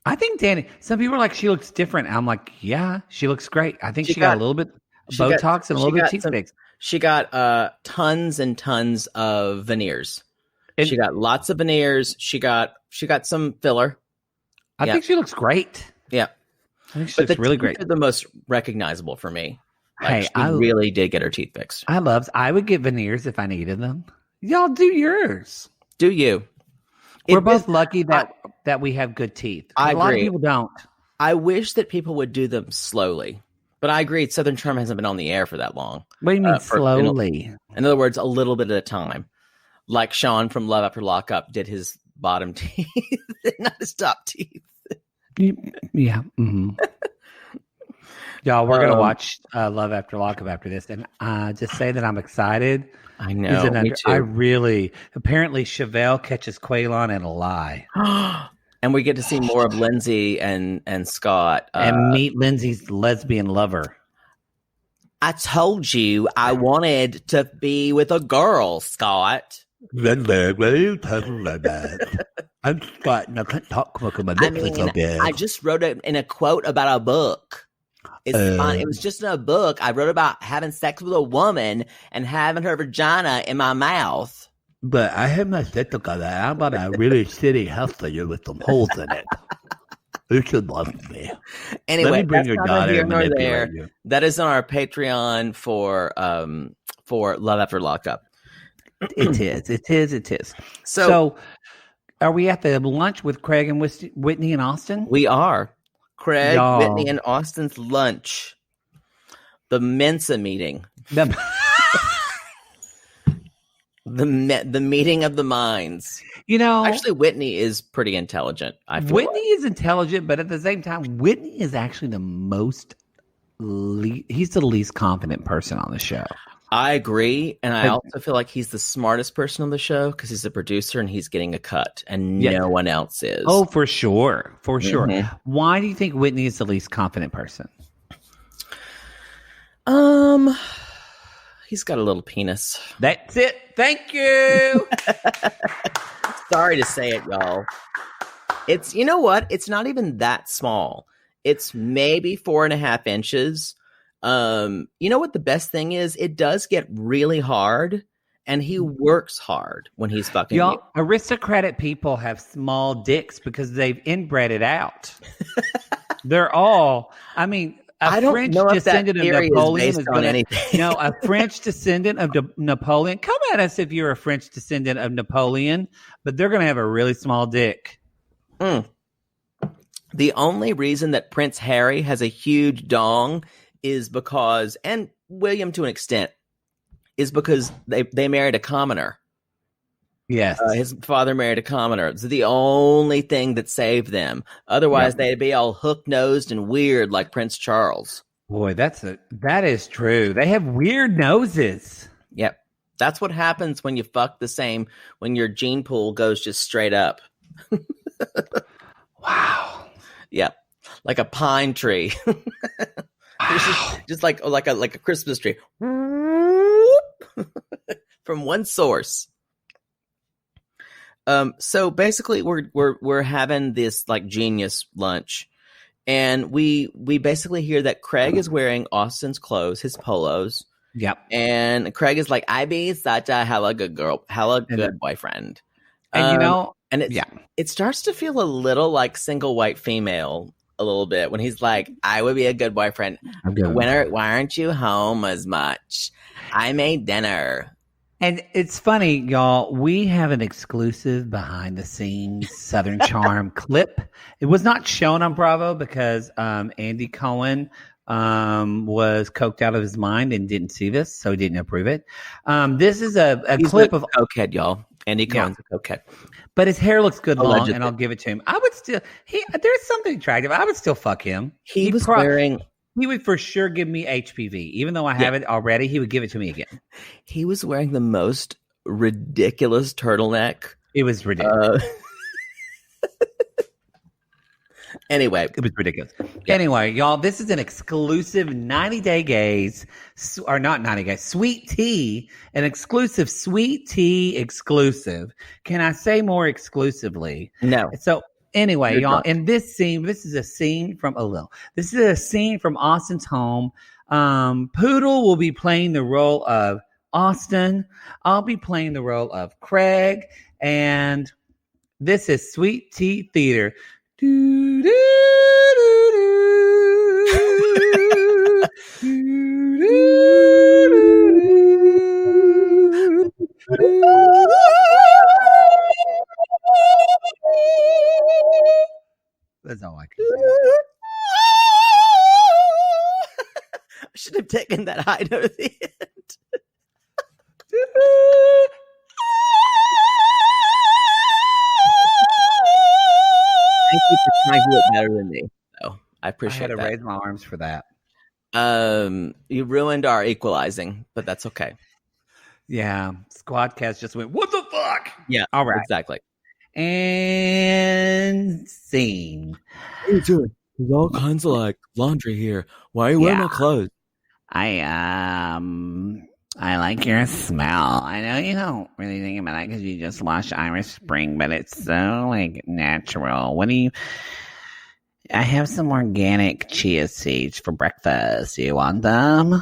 I think Danny. Some people are like she looks different. I'm like, yeah, she looks great. I think she got a little bit Botox and a little bit of teeth fixed. She got tons and tons of veneers. She got lots of veneers. She got some filler. I think she looks great. Yeah. I think she looks really great. They're the most recognizable for me. Like, hey, she really did get her teeth fixed. I would get veneers if I needed them. Y'all do yours. Do you? We're both lucky that we have good teeth. I A lot of agree. people don't. I wish that people would do them slowly. But I agree, Southern Charm hasn't been on the air for that long. What do you mean slowly? In other words, a little bit at a time. Like Sean from Love After Lockup did his bottom teeth, not his top teeth. Yeah. Mm-hmm. Y'all, we're going to watch Love After Lockup after this. And just say that I'm excited. I know. Me too. Apparently Chevelle catches Quaylon in a lie. And we get to see more of Lindsay and Scott. And meet Lindsay's lesbian lover. I told you I wanted to be with a girl, Scott. What are you talking about? I'm Scott and I can't talk about my lips so good. I just wrote it in a quote about a book. It's fine. It was just in a book. I wrote about having sex with a woman and having her vagina in my mouth. But I have my sex with that. I'm on a really shitty house for you with some holes in it. You should love me. Anyway, let me bring your daughter and manipulate you. That is on our Patreon for Love After Lockup. It is. So, are we at the lunch with Craig and Whitney and Austen? We are. Craig, Whitney, and Austin's lunch. The Mensa meeting. The meeting of the minds. You know, actually, Whitney is pretty intelligent. Whitney is intelligent, but at the same time, Whitney is actually the most. He's the least confident person on the show. I agree, and I also feel like he's the smartest person on the show because he's a producer and he's getting a cut, and no one else is. Oh, for sure. Why do you think Whitney is the least confident person? He's got a little penis. That's it. Thank you. Sorry to say it, y'all. It's, you know what? It's not even that small. It's maybe 4.5 inches. You know what the best thing is? It does get really hard, and he works hard when he's fucking y'all. You. Aristocratic people have small dicks because they've inbred it out. They're all. I mean, a French descendant of Napoleon is going to. No, a French descendant of Napoleon. Come at us if you're a French descendant of Napoleon, but they're going to have a really small dick. The only reason that Prince Harry has a huge dong is because, and William to an extent, is because they married a commoner. Yes. His father married a commoner. It's the only thing that saved them. Otherwise, they'd be all hook-nosed and weird like Prince Charles. Boy, that is true. They have weird noses. Yep. That's what happens when you fuck the same, when your gene pool goes just straight up. Wow. Yep. Like a pine tree. just like a Christmas tree. From one source. So basically we're having this like genius lunch, and we basically hear that Craig is wearing Austin's clothes, his polos. Yep. And Craig is like, I be such a hella good girl, hella good boyfriend. And and it starts to feel a little like single white female a little bit when he's like, I would be a good boyfriend. Why aren't you home as much? I made dinner. And it's funny, y'all. We have an exclusive behind the scenes Southern Charm clip. It was not shown on Bravo because Andy Cohen was coked out of his mind and didn't see this, so he didn't approve it. This is a clip of cokehead, y'all. Andy Cohen's a cokehead. But his hair looks good long, and I'll give it to him. I would still there's something attractive. I would still fuck him. He would for sure give me HPV. Even though I have it already, he would give it to me again. He was wearing the most ridiculous turtleneck. It was ridiculous. Anyway. It was ridiculous. Yeah. Anyway, y'all, this is an exclusive 90-day gays, or not 90 days, sweet tea, an exclusive sweet tea exclusive. Can I say more exclusively? No. So anyway, y'all, in this scene, this is a scene from Austin's home. Poodle will be playing the role of Austen. I'll be playing the role of Craig. And this is Sweet Tea Theater. Do, do, do, do. Do, do, do, That's all I can do. I should have taken that high note at the end. Thank you for trying to do it better than me. So I appreciate I had to that. raise my arms for that. You ruined our equalizing, but that's okay. Yeah. Squadcast just went, what the fuck? Yeah. All right. Exactly. And scene. What are you doing? There's all kinds of like laundry here. Why are you wearing my clothes? I like your smell. I know you don't really think about it because you just watched Irish Spring, but it's so like natural. What do you? I have some organic chia seeds for breakfast. Do you want them?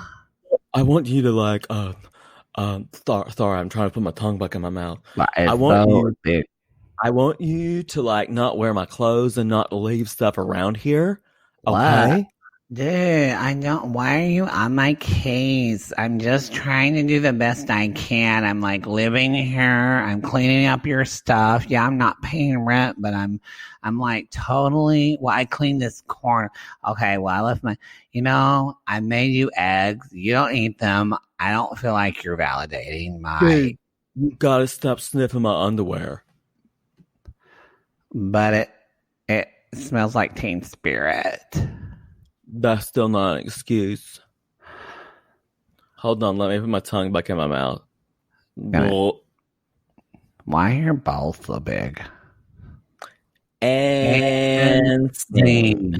I want you to like sorry, I'm trying to put my tongue back in my mouth. I want you to like not wear my clothes and not leave stuff around here. Okay? What? Dude, I don't. Why are you on my case? I'm just trying to do the best I can. I'm like living here. I'm cleaning up your stuff. Yeah, I'm not paying rent, but I'm like totally. Well, I cleaned this corner. Okay, well, I left my. I made you eggs. You don't eat them. I don't feel like you're validating my. Dude, you gotta stop sniffing my underwear. But it smells like Teen Spirit. That's still not an excuse. Hold on, let me put my tongue back in my mouth. Why are your balls so big? And scene.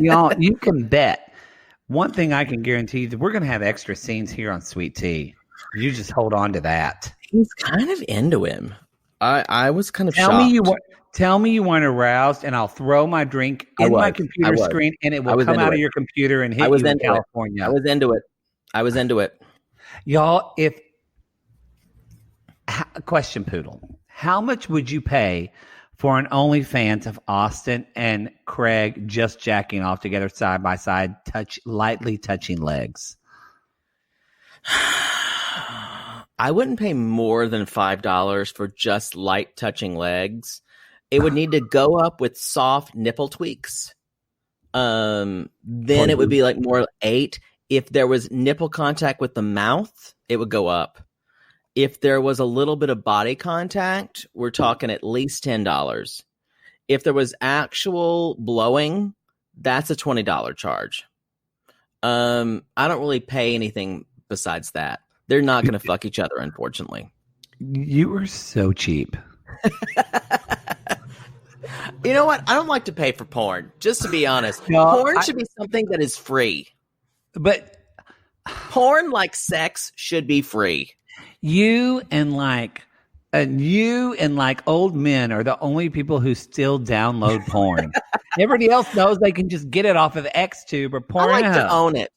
Y'all, you can bet. One thing I can guarantee you that we're going to have extra scenes here on Sweet Tea. You just hold on to that. He's kind of into him. I was kind of Tell shocked. Tell me you weren't aroused, and I'll throw my drink in my computer screen, and it will come out of your computer and hit you in California. I was into it. Y'all, question, Poodle. How much would you pay for an OnlyFans of Austen and Craig just jacking off together side by side, lightly touching legs? I wouldn't pay more than $5 for just light touching legs. It would need to go up with soft nipple tweaks. Then it would be like more 8. If there was nipple contact with the mouth, it would go up. If there was a little bit of body contact, we're talking at least $10. If there was actual blowing, that's a $20 charge. I don't really pay anything besides that. They're not going to fuck each other, unfortunately. You are so cheap. You know what? I don't like to pay for porn, just to be honest. Porn should be something that is free. But porn, like sex, should be free. You and old men are the only people who still download porn. Everybody else knows they can just get it off of Xtube or Pornhub. I like to own it.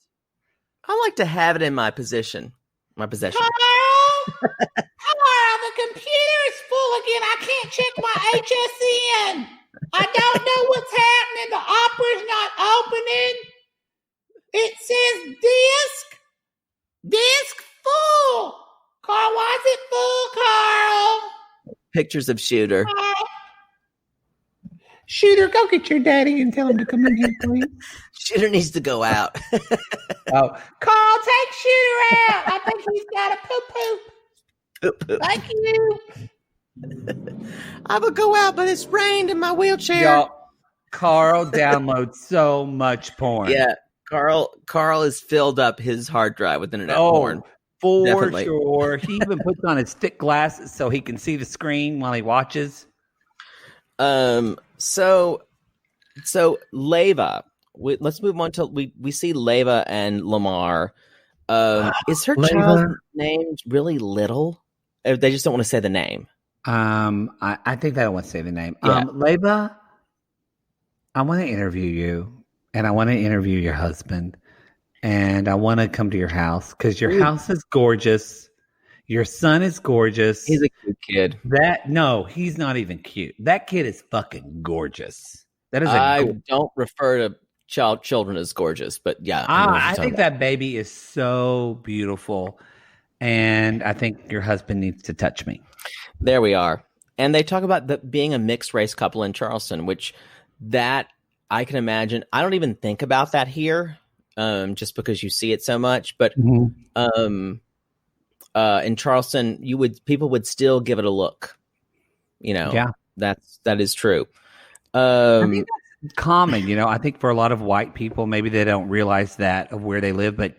I like to have it in my possession. Carl, the computer is full again. I can't check my HSN. I don't know what's happening. The opera's not opening. It says disk full. Carl, why is it full, Carl? Pictures of Shooter. Shooter, go get your daddy and tell him to come in here, please. Shooter needs to go out. Carl, take Shooter out. I think he's got a poop. Thank you. I would go out, but it's rained in my wheelchair. Y'all, Carl downloads so much porn. Yeah, Carl has filled up his hard drive with internet porn. For sure. He even puts on his thick glasses so he can see the screen while he watches. So Leva. Let's move on to we see Leva and Lamar. Is her child named really Little? Or they just don't want to say the name. I think they don't want to say the name. Yeah. Leva, I want to interview you, and I want to interview your husband, and I want to come to your house because your house is gorgeous. Your son is gorgeous. He's a cute kid. No, he's not even cute. That kid is fucking gorgeous. That is. I don't refer to children as gorgeous, but yeah. I think that baby is so beautiful. and I think your husband needs to touch me. There we are. And they talk about being a mixed race couple in Charleston, which that I can imagine. I don't even think about that here, just because you see it so much. But in Charleston, people would still give it a look. Yeah, that is true. I think that's common. I think for a lot of white people, maybe they don't realize that of where they live. But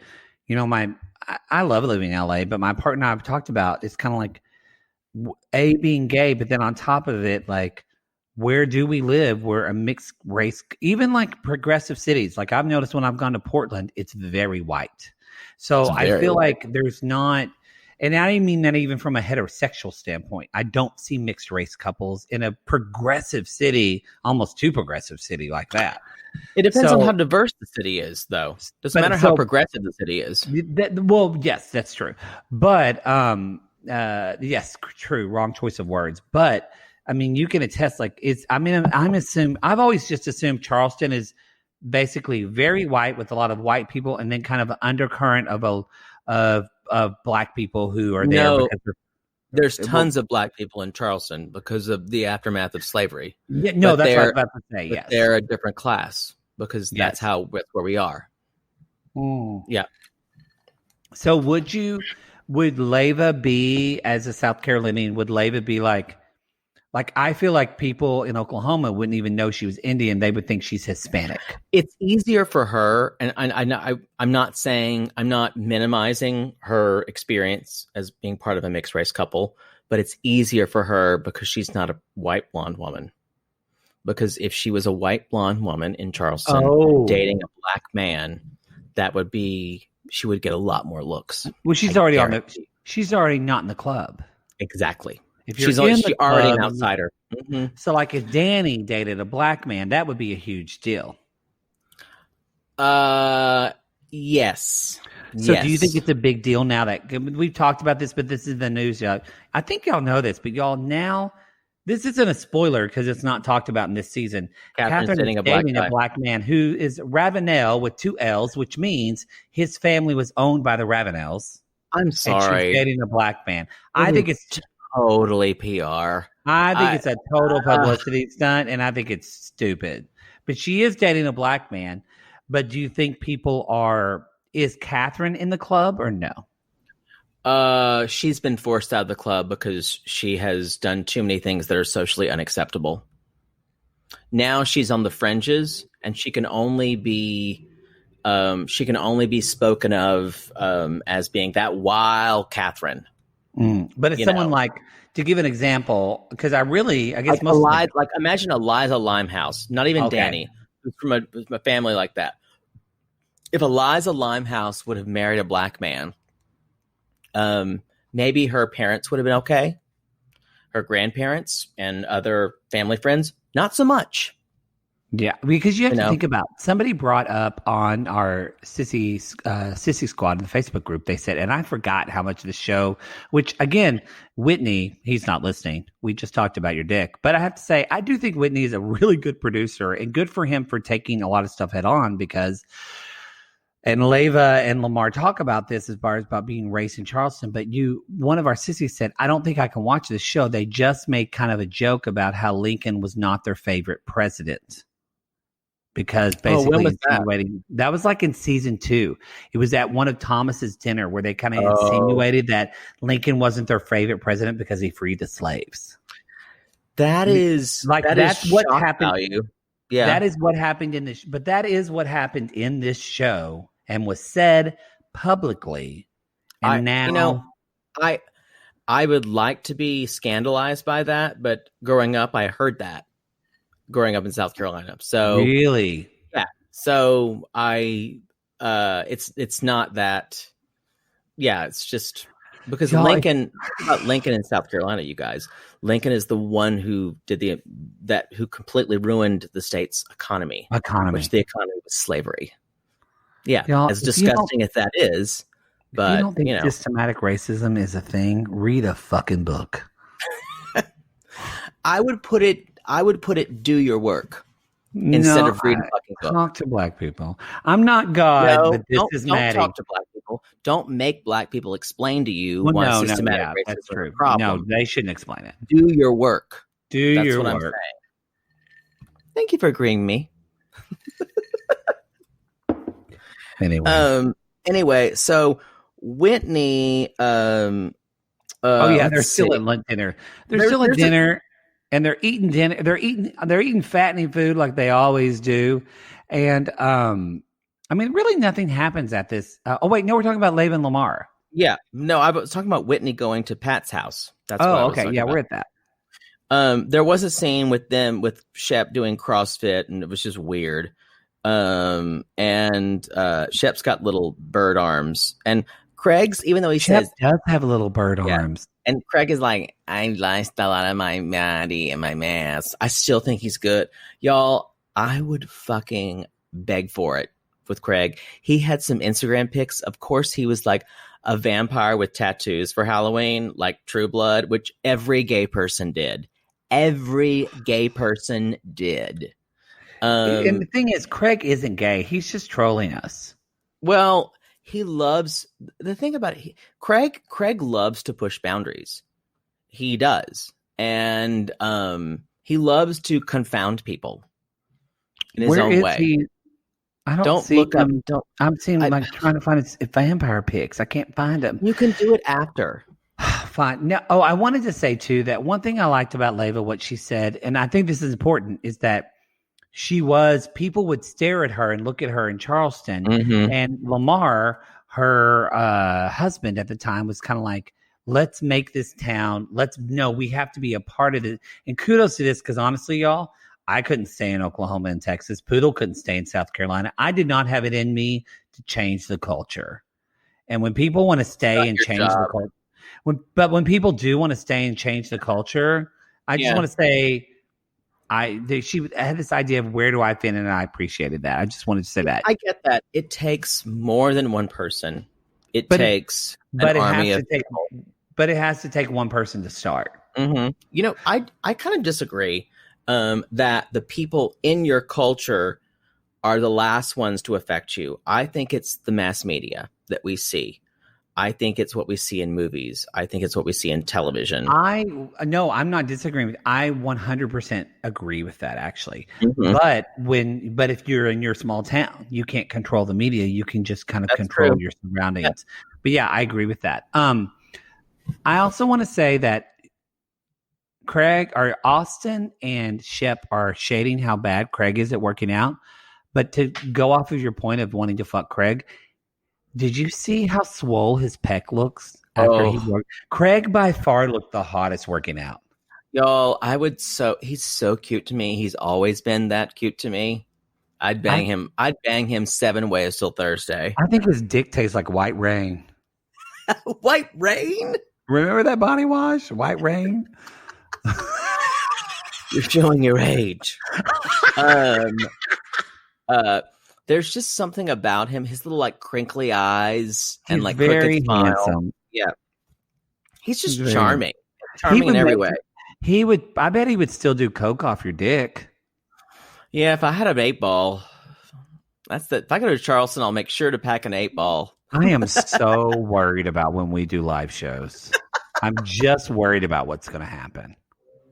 I love living in LA. But my partner and I have talked about it's kind of like being gay, but then on top of it, like, where do we live? We're a mixed race, even like progressive cities. Like I've noticed when I've gone to Portland, it's very white. So I feel like there's not, and I mean that even from a heterosexual standpoint, I don't see mixed race couples in a progressive city, almost too progressive city like that. It depends on how diverse the city is, though. Doesn't matter how progressive the city is. Yes, that's true. But yes, true. Wrong choice of words. But I mean, you can attest. Like I've always just assumed Charleston is basically very white with a lot of white people, and then kind of an undercurrent of black people who are there. No, there's tons of black people in Charleston because of the aftermath of slavery. Yeah, no, that's what I was about to say. Yes, they're a different that's where we are. Yeah. So would Leva be, as a South Carolinian, would Leva be like I feel like people in Oklahoma wouldn't even know she was Indian. They would think she's Hispanic. It's easier for her. And I'm not minimizing her experience as being part of a mixed race couple, but it's easier for her because she's not a white blonde woman. Because if she was a white blonde woman in Charleston dating a black man, she would get a lot more looks. Well, she's already she's already not in the club. Exactly. If she's already an outsider. Mm-hmm. So like if Danny dated a black man, that would be a huge deal. Yes. So do you think it's a big deal now that we've talked about this, but this is the news? I think y'all know this, but y'all now, this isn't a spoiler because it's not talked about in this season. Kathryn is dating a black man who is Ravenel with 2 L's, which means his family was owned by the Ravenels. I'm sorry. And she's dating a black man. I think it's totally PR. I think it's a total publicity stunt, and I think it's stupid. But she is dating a black man. But do you think is Kathryn in the club or no? She's been forced out of the club because she has done too many things that are socially unacceptable. Now she's on the fringes, and she can only be spoken of as being that wild Kathryn. But it's someone like, to give an example, because I guess imagine Eliza Limehouse, not even Danny, who's from a family like that. If Eliza Limehouse would have married a black man, maybe her parents would have been okay. Her grandparents and other family friends, not so much. Yeah, because you have to think about, somebody brought up on our Sissy Squad in the Facebook group, they said, and I forgot how much of the show, which again, Whitney, he's not listening. We just talked about your dick. But I have to say, I do think Whitney is a really good producer, and good for him for taking a lot of stuff head on, because, and Leva and Lamar talk about this as far as about being race in Charleston, but one of our sissies said, I don't think I can watch this show. They just made kind of a joke about how Lincoln was not their favorite president. Because basically, when was that was like in season 2. It was at one of Thomas's dinner where they kind of insinuated that Lincoln wasn't their favorite president because he freed the slaves. That's what happened. Value. Yeah, that is what happened in this. But that is what happened in this show and was said publicly. And I would like to be scandalized by that, but growing up, I heard that. Growing up in South Carolina. So really? Yeah. So it's not that. Yeah, it's just because Lincoln in South Carolina, you guys, Lincoln is the one who did who completely ruined the state's economy, which the economy was slavery. Yeah. As disgusting as that is, but if you don't think systematic racism is a thing, read a fucking book. I would put it, do your work instead of reading fucking book. Talk to black people. I'm not God, but this is Maddie. Don't talk to black people. people. Don't make black people explain to you Well, why no, systematic yeah, racism that's is a true. problem. No, they shouldn't explain it. Do your work. Do That's your what work. I'm saying. Thank you for agreeing with me. Anyway. So Whitney. Oh yeah, they're let's still see. at lunch dinner. They're still at dinner, and they're eating dinner. They're eating fattening food like they always do. And I mean, really, nothing happens at this. Oh wait, no, we're talking about Leva and Lamar. Yeah, no, I was talking about Whitney going to Pat's house. That's what I was okay, talking yeah, about. we're at that. There was a scene with them with Shep doing CrossFit, and it was just weird. And Shep's got little bird arms, and Craig's, even though he Shep says does have little bird arms, and Craig is like, I lost a lot of my body and my mass. I still think he's good, y'all. I would fucking beg for it with Craig. He had some Instagram pics. Of course, he was like a vampire with tattoos for Halloween, like True Blood, which every gay person did. Every gay person did. and the thing is, Craig isn't gay. He's just trolling us. Well, he loves the thing about it. Craig loves to push boundaries. He does, and he loves to confound people in his own way. I don't see look him. up. I'm seeing like trying to find his vampire pics. I can't find them. You can do it after. Fine. No. Oh, I wanted to say too that one thing I liked about Leva, what she said, and I think this is important, is that people would stare at her and look at her in Charleston, and Lamar, her husband at the time, was kind of like, let's make this town. We have to be a part of it. And kudos to this, because honestly, y'all, I couldn't stay in Oklahoma and Texas. Poodle couldn't stay in South Carolina. I did not have it in me to change the culture. And when people want to stay and change the culture, when people do want to stay and change the culture, I just want to say, she had this idea of where do I fit in, and I appreciated that. I just wanted to say that. I get that. It takes more than one person. It takes an army of people. But it has to take one person to start. Mm-hmm. You know, I kind of disagree that the people in your culture are the last ones to affect you. I think it's the mass media that we see. I think it's what we see in movies. I think it's what we see in television. No, I'm not disagreeing with you. I 100% agree with that, actually. Mm-hmm. But if you're in your small town, you can't control the media. You can just kind of control your surroundings. Yeah. But yeah, I agree with that. I also want to say that Austen and Shep are shading how bad Craig is at working out. But to go off of your point of wanting to fuck Craig, did you see how swole his pec looks after he worked? Craig by far looked the hottest working out. Y'all, he's so cute to me. He's always been that cute to me. I'd bang him. I'd bang him 7 ways till Thursday. I think his dick tastes like White Rain. White Rain? Remember that body wash? White Rain? You're showing your age. There's just something about him. His little like crinkly eyes and like very crooked smile. Handsome. Yeah, he's just charming. Charming in every way. I bet he would still do coke off your dick. Yeah, if I had an 8-ball, if I go to Charleston, I'll make sure to pack an 8-ball. I am so worried about when we do live shows. I'm just worried about what's going to happen.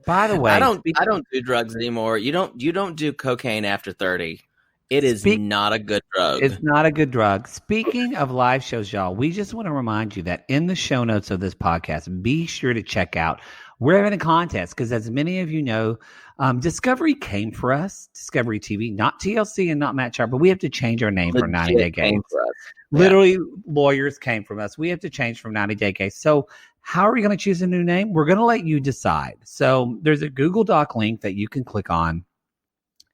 By the way, I don't do drugs anymore. You don't do cocaine after 30. It is not a good drug. It's not a good drug. Speaking of live shows, y'all, we just want to remind you that in the show notes of this podcast, be sure to check out. We're having a contest because, as many of you know, Discovery came for us, Discovery TV, not TLC and not Matt Sharp, but we have to change our name for 90 Day Games. Literally, lawyers came from us. We have to change from 90 Day Games. So how are we going to choose a new name? We're going to let you decide. So there's a Google Doc link that you can click on,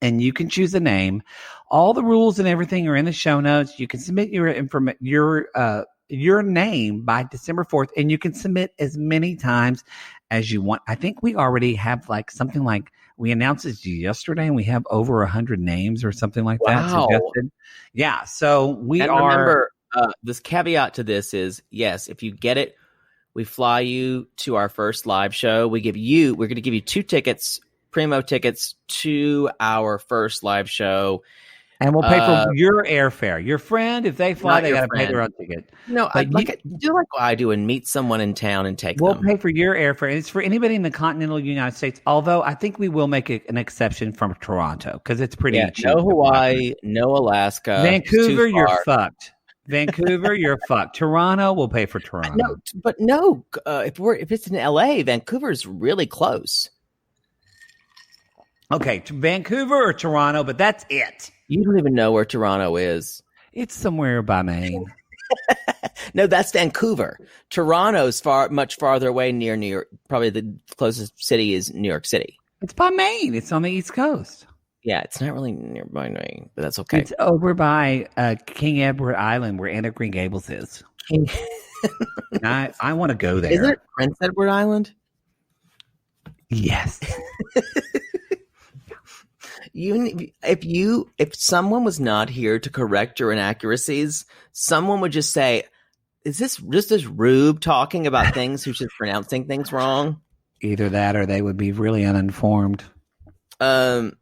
and you can choose a name. All the rules and everything are in the show notes. You can submit your name by December 4th, and you can submit as many times as you want. I think we already have something like we announced it yesterday, and we have over 100 names or something like that suggested. Yeah, so remember, this caveat to this is, yes, if you get it, we fly you to our first live show. We're going to give you 2 tickets, primo tickets to our first live show. And we'll pay for your airfare. Your friend, if they fly, they got to pay their own ticket. No, I do like what I do and meet someone in town and take them. We'll pay for your airfare. And it's for anybody in the continental United States, although I think we will make an exception from Toronto because it's pretty cheap. No Hawaii, no Alaska. Vancouver, you're fucked. Vancouver, you're fucked. Toronto, we'll pay for Toronto. If it's in LA, Vancouver's really close. Okay, Vancouver or Toronto, but that's it. You don't even know where Toronto is. It's somewhere by Maine. No, that's Vancouver. Toronto's much farther away near New York. Probably the closest city is New York City. It's by Maine. It's on the East Coast. Yeah, it's not really nearby Maine, but that's okay. It's over by King Edward Island where Anna Green Gables is. I want to go there. Isn't it Prince Edward Island? Yes. If someone was not here to correct your inaccuracies, someone would just say, "Is this just this rube talking about things who's just pronouncing things wrong?" Either that, or they would be really uninformed.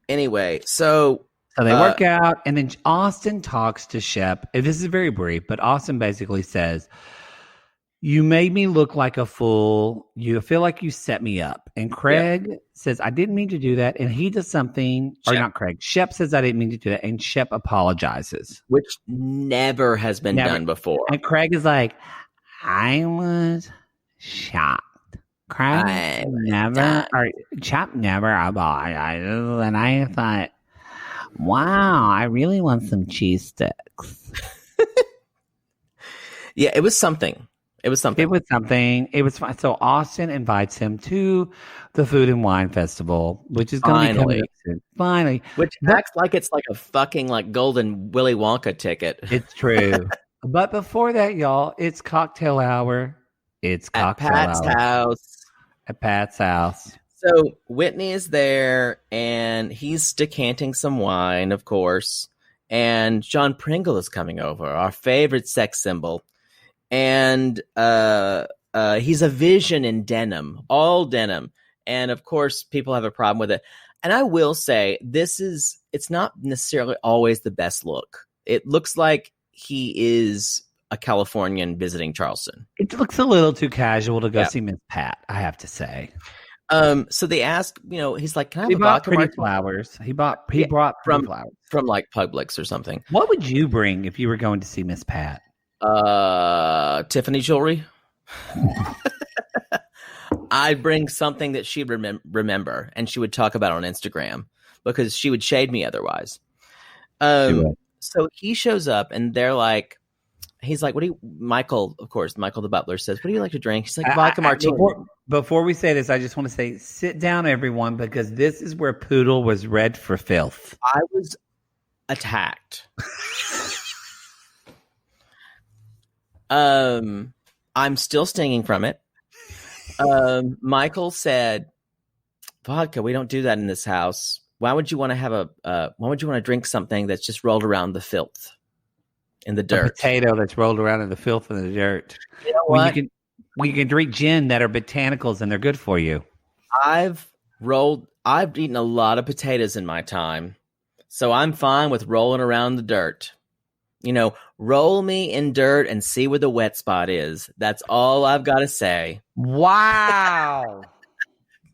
Anyway, so they work out, and then Austen talks to Shep. This is very brief, but Austen basically says, "You made me look like a fool. You feel like you set me up." And Craig says, "I didn't mean to do that." And he does something, or not Craig. Shep says, "I didn't mean to do that." And Shep apologizes. Which never has been done before. And Craig is like, "I was shocked. Craig Shep never apologized." And I thought, wow, I really want some cheese sticks. Yeah, it was something. It was fun. So Austen invites him to the Food and Wine Festival, which is going to be coming up soon. Finally. Which acts like it's like a fucking like golden Willy Wonka ticket. It's true. But before that, y'all, it's cocktail hour. It's cocktail hour. At Pat's house. So Whitney is there, and he's decanting some wine, of course. And John Pringle is coming over, our favorite sex symbol. And he's a vision in denim, all denim. And of course, people have a problem with it. And I will say, it's not necessarily always the best look. It looks like he is a Californian visiting Charleston. It looks a little too casual to go see Miss Pat, I have to say. So they ask, he's like, "Can I have a vodka pretty flowers?" He brought pretty flowers from like Publix or something. What would you bring if you were going to see Miss Pat? Tiffany jewelry. I'd bring something that she'd remember and she would talk about on Instagram because she would shade me otherwise. So he shows up and they're like, he's like, Michael the butler says, "What do you like to drink?" He's like, "Vodka martini." Before we say this, I just want to say, sit down, everyone, because this is where Poodle was read for filth. I was attacked. I'm still stinging from it. Michael said, "Vodka, we don't do that in this house. Why would you want to drink something that's just rolled around the filth in the dirt? A potato that's rolled around in the filth in the dirt. You know what? You can drink gin that are botanicals and they're good for you." I've eaten a lot of potatoes in my time, so I'm fine with rolling around the dirt. Roll me in dirt and see where the wet spot is. That's all I've got to say. Wow.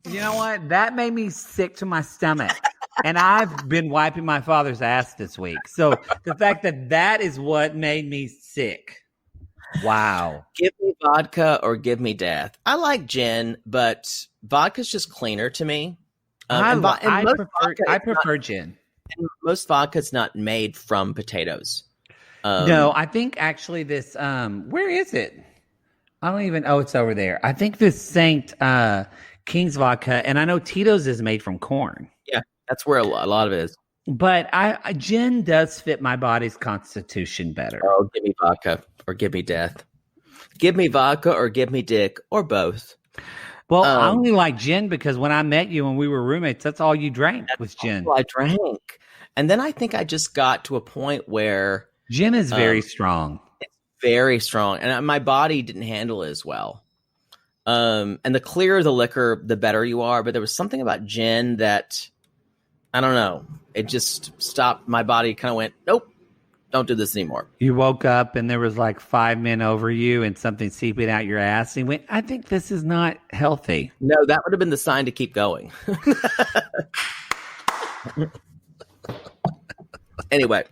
You know what? That made me sick to my stomach. And I've been wiping my father's ass this week. So the fact that is what made me sick. Wow. Give me vodka or give me death. I like gin, but vodka's just cleaner to me. I prefer gin. And most vodka's not made from potatoes. No, I think actually this, where is it? I don't even, it's over there. I think this St. King's vodka, and I know Tito's is made from corn. Yeah, that's where a lot of it is. But gin does fit my body's constitution better. Oh, give me vodka or give me death. Give me vodka or give me dick or both. Well, I only like gin because when I met you and we were roommates, that's all you drank was gin. All I drank. And then I think I just got to a point where gin is very strong. It's very strong. And my body didn't handle it as well. And the clearer the liquor, the better you are. But there was something about gin that I don't know. It just stopped. My body kind of went, nope, don't do this anymore. You woke up and there was like 5 men over you and something seeping out your ass. And you went, I think this is not healthy. No, that would have been the sign to keep going. Anyway.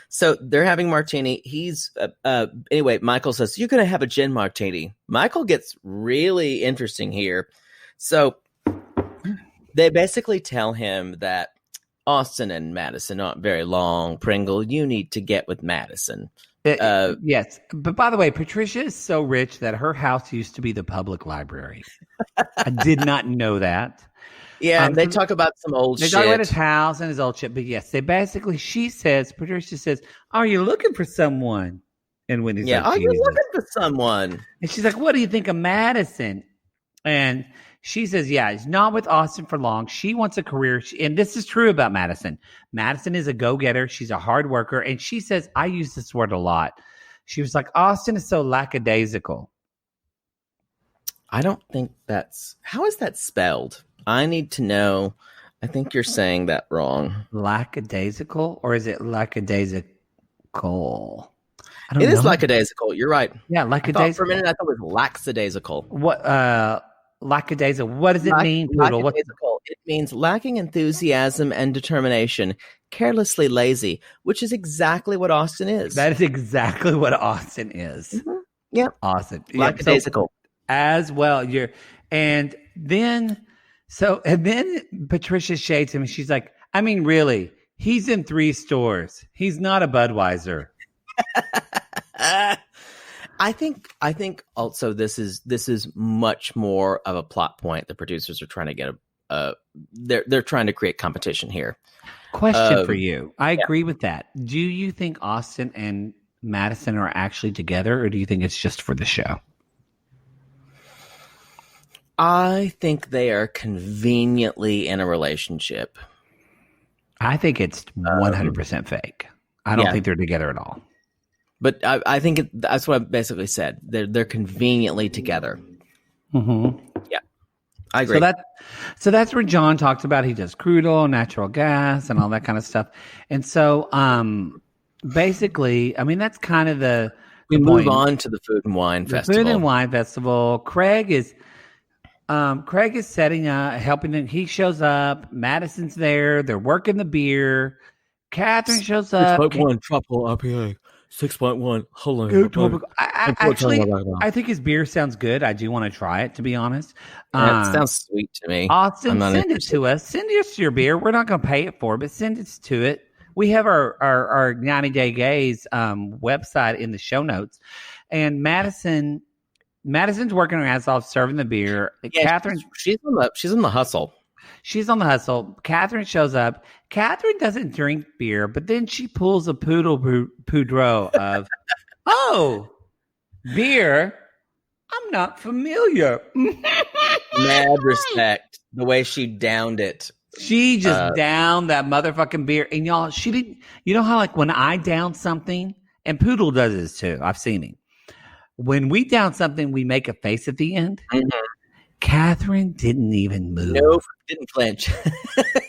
So they're having martini. Anyway, Michael says, you're going to have a gin martini. Michael gets really interesting here. So they basically tell him that Austen and Madison aren't very long. Pringle, you need to get with Madison. Yes. But by the way, Patricia is so rich that her house used to be the public library. I did not know that. Yeah, they talk about some old shit. They talk about his house and his old shit. But yes, Patricia says, are you looking for someone? And when he's are you looking for someone? And she's like, what do you think of Madison? And she says, yeah, he's not with Austen for long. She wants a career. And this is true about Madison. Madison is a go-getter. She's a hard worker. And she says, I use this word a lot. She was like, Austen is so lackadaisical. I don't think how is that spelled? I need to know. I think you're saying that wrong. Lackadaisical, or is it lackadaisical? It is lackadaisical. You're right. Yeah, lackadaisical. For a minute, I thought it was lackadaisical. What? Lackadaisical. What does it mean, Poodle? Lackadaisical. It means lacking enthusiasm and determination, carelessly lazy, which is exactly what Austen is. That is exactly what Austen is. Mm-hmm. Yeah, Austen. Lackadaisical. So, as well. And then Patricia shades him and she's like, I mean, really, he's in 3 stores. He's not a Budweiser. I think also this is much more of a plot point. The producers are trying to get they're trying to create competition here. Question for you. I agree with that. Do you think Austen and Madison are actually together, or do you think it's just for the show? I think they are conveniently in a relationship. I think it's 100% fake. I don't think they're together at all. But I think that's what I basically said. They're conveniently together. Mm-hmm. Yeah, I agree. So that's where John talks about he does crude oil, natural gas, and all that kind of stuff. And so basically, I mean, that's kind of the move on to the Food and Wine Festival. Food and Wine Festival. Craig is setting up, helping them. He shows up. Madison's there. They're working the beer. Kathryn shows up. 6.1 tropical IPA. 6.1. Hello. I think his beer sounds good. I do want to try it, to be honest. It sounds sweet to me. Austen, send it to us. Send us your beer. We're not going to pay it for it, but send it to it. We have our 90 Day Gays website in the show notes. And Madison's working her ass off serving the beer. Yeah, Kathryn, she's in the hustle. She's on the hustle. Kathryn shows up. Kathryn doesn't drink beer, but then she pulls a poudre of, oh, beer. I'm not familiar. Mad respect. The way she downed it. She just downed that motherfucking beer. And y'all, she didn't, you know how like when I down something, and Poodle does this too. I've seen him. When we down something, we make a face at the end. Mm-hmm. Kathryn didn't even move. Nope, didn't flinch.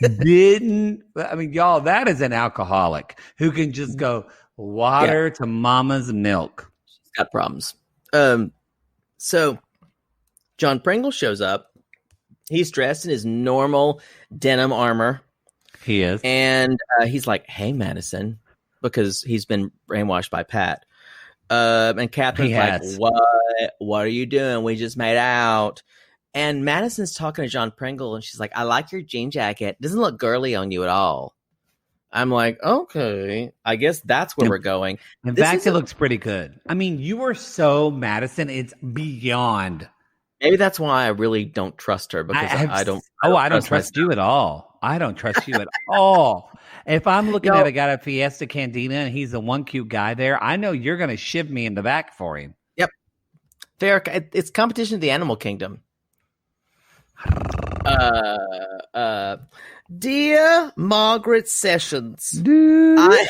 I mean, y'all, that is an alcoholic who can just go water to mama's milk. She's got problems. So John Pringle shows up. He's dressed in his normal denim armor. He is. And he's like, hey, Madison, because he's been brainwashed by Pat. And Kathryn's like, what are you doing? We just made out. And Madison's talking to John Pringle, and she's like, I like your jean jacket. It doesn't look girly on you at all. I'm like, okay, I guess that's where we're going. In fact, it looks pretty good. I mean, you are so Madison. It's beyond. Maybe that's why I really don't trust her, because I don't trust you at all. I don't trust you at all. If I'm looking at a guy at Fiesta Cantina and he's the one cute guy there, I know you're going to shiv me in the back for him. Yep. Fair. It's competition of the animal kingdom. Dear Margaret Sessions, I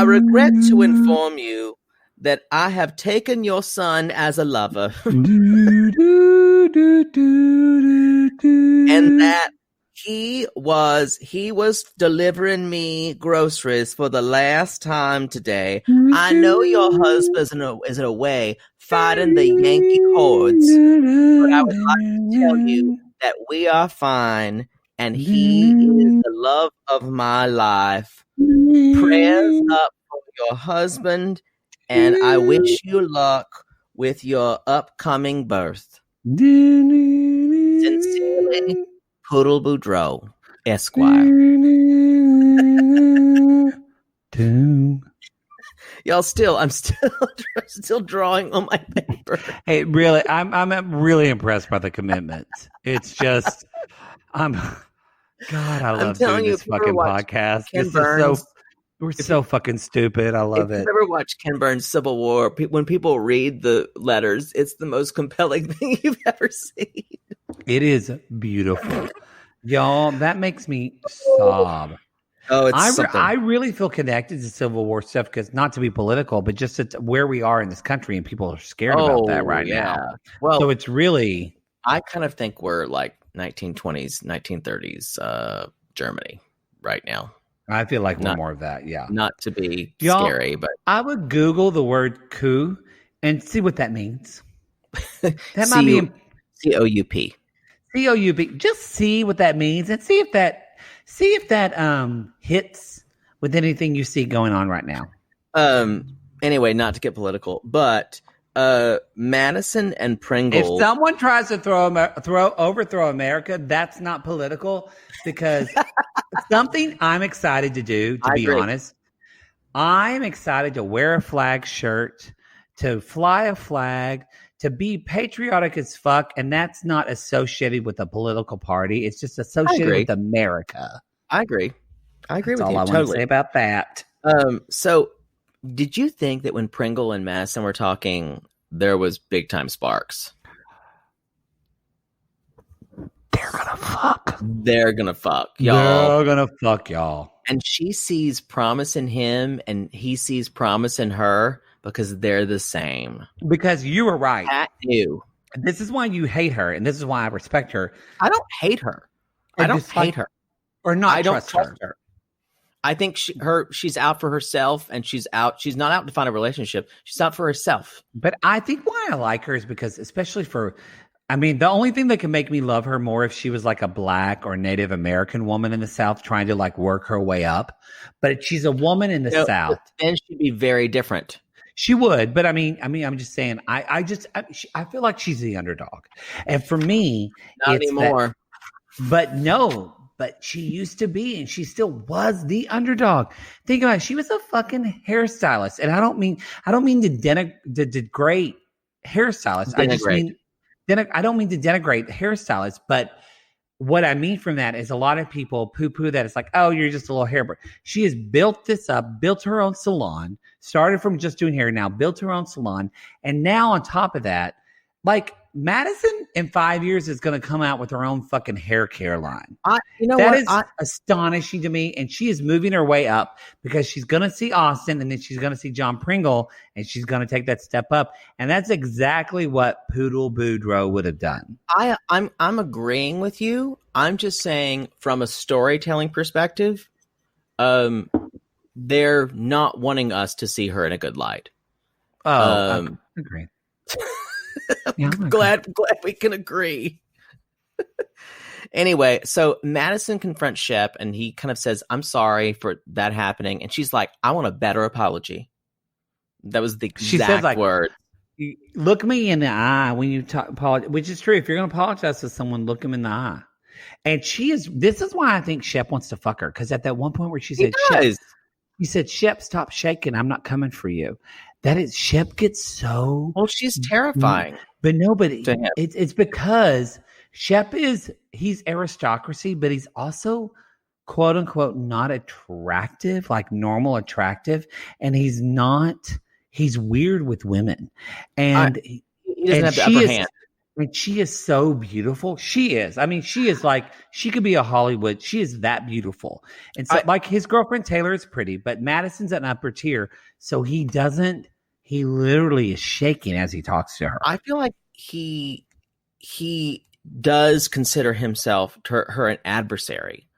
regret to inform you that I have taken your son as a lover. And and that he was delivering me groceries for the last time today. I know your husband is away fighting the Yankee hordes, but I would like to tell you that we are fine, and he is the love of my life. Prayers up for your husband, and I wish you luck with your upcoming birth. Sincerely, Poodle Boudreaux, Esquire. Y'all, I'm still drawing on my paper. Hey, really, I'm really impressed by the commitment. It's just, I love doing this fucking podcast. We're so fucking stupid. I love it. If you've ever watched Ken Burns' Civil War, when people read the letters, it's the most compelling thing you've ever seen. It is beautiful. Y'all, that makes me sob. Oh, it's something. I really feel connected to Civil War stuff because not to be political, but just where we are in this country and people are scared about that right now. Well, so it's really. I kind of think we're like 1920s, 1930s Germany right now. I feel like we're more of that, yeah. Not to be scary, but I would Google the word coup and see what that means. That might be COUP. COUP. Just see what that means and see if that hits with anything you see going on right now. Anyway, not to get political, but Madison and Pringle. If someone tries to overthrow America, that's not political because something I'm excited to do, to be honest. I'm excited to wear a flag shirt, to fly a flag, to be patriotic as fuck, and that's not associated with a political party. It's just associated with America. I agree. That's with all you. I want to say about that. So did you think that when Pringle and Madison were talking, there was big time sparks? They're gonna fuck. They're gonna fuck, y'all. They're gonna fuck, y'all. And she sees promise in him, and he sees promise in her because they're the same. Because you were right. At you. This is why you hate her, and this is why I respect her. I don't hate her. I don't hate her. Or not I trust don't trust her. I think she's out for herself, and she's not out to find a relationship. She's out for herself. But I think why I like her is because, especially the only thing that can make me love her more if she was like a Black or Native American woman in the South trying to like work her way up. But she's a woman in the South. Then she'd be very different. She would, but I'm just saying. I feel like she's the underdog, and for me, not anymore. But she used to be, and she still was the underdog. Think about it. She was a fucking hairstylist, and I don't mean to degrade hairstylists. I don't mean to denigrate hairstylists, but what I mean from that is a lot of people poo-poo that. It's like, oh, you're just a little hairbrush. She has built this up, built her own salon, started from just doing hair, now built her own salon. And now on top of that, like Madison in 5 years is going to come out with her own fucking hair care line. That is astonishing to me. And she is moving her way up because she's going to see Austen and then she's going to see John Pringle and she's going to take that step up. And that's exactly what Poodle Boudreaux would have done. I'm agreeing with you. I'm just saying from a storytelling perspective, they're not wanting us to see her in a good light. I agree. I'm glad we can agree. Anyway, so Madison confronts Shep and he kind of says, I'm sorry for that happening. And she's like, I want a better apology. That was the exact word. Look me in the eye when you apologize, which is true. If you're going to apologize to someone, look them in the eye. And this is why I think Shep wants to fuck her. Because at that one point where she said, Shep, stop shaking. I'm not coming for you. That is, Shep gets so. Well, she's terrifying. But nobody. It's because Shep he's aristocracy, but he's also quote unquote not attractive, like normal attractive, and he's weird with women, and he doesn't have the upper hand. And she is so beautiful. She is. I mean, she is like, she could be a Hollywood. She is that beautiful. And so, like, his girlfriend Taylor is pretty, but Madison's an upper tier. So he literally is shaking as he talks to her. I feel like he does consider himself her an adversary.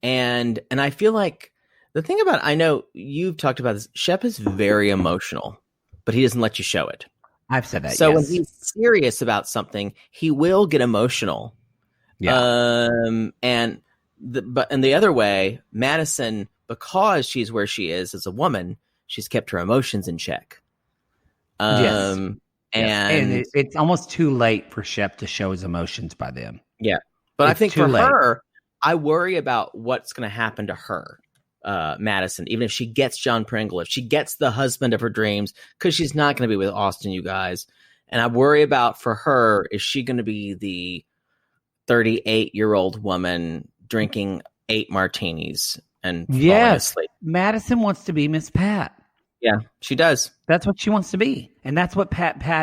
And I feel like the thing about, I know you've talked about this, Shep is very emotional, but he doesn't let you show it. I've said that. So yes. when he's serious about something, he will get emotional. Yeah. And the other way, Madison, because she's where she is as a woman, she's kept her emotions in check. Yes. And it's almost too late for Shep to show his emotions by then. Yeah. But I think for late. her, I worry about what's going to happen to her, Madison, even if she gets John Pringle, if she gets the husband of her dreams, because she's not going to be with Austen, you guys. And I worry about for her, is she going to be the 38-year-old woman drinking 8 martinis and falling asleep? Madison wants to be Miss Pat. Yeah, she does. That's what she wants to be. And that's what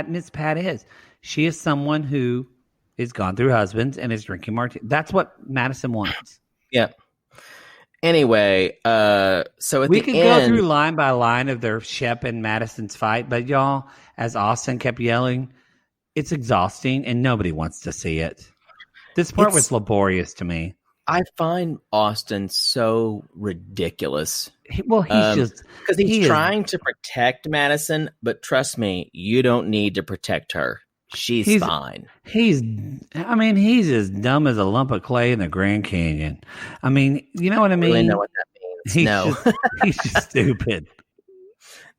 Miss Pat is. She is someone who is gone through husbands and is drinking martinis. That's what Madison wants. Yeah. Anyway, so at we the could end, go through line by line of their Shep and Madison's fight, but y'all, as Austen kept yelling, it's exhausting and nobody wants to see it. This part was laborious to me. I find Austen so ridiculous. He's just because he's trying to protect Madison, but trust me, you don't need to protect her. She's fine. He's as dumb as a lump of clay in the Grand Canyon. I mean, you know what I mean? Really know what that means? He's just stupid.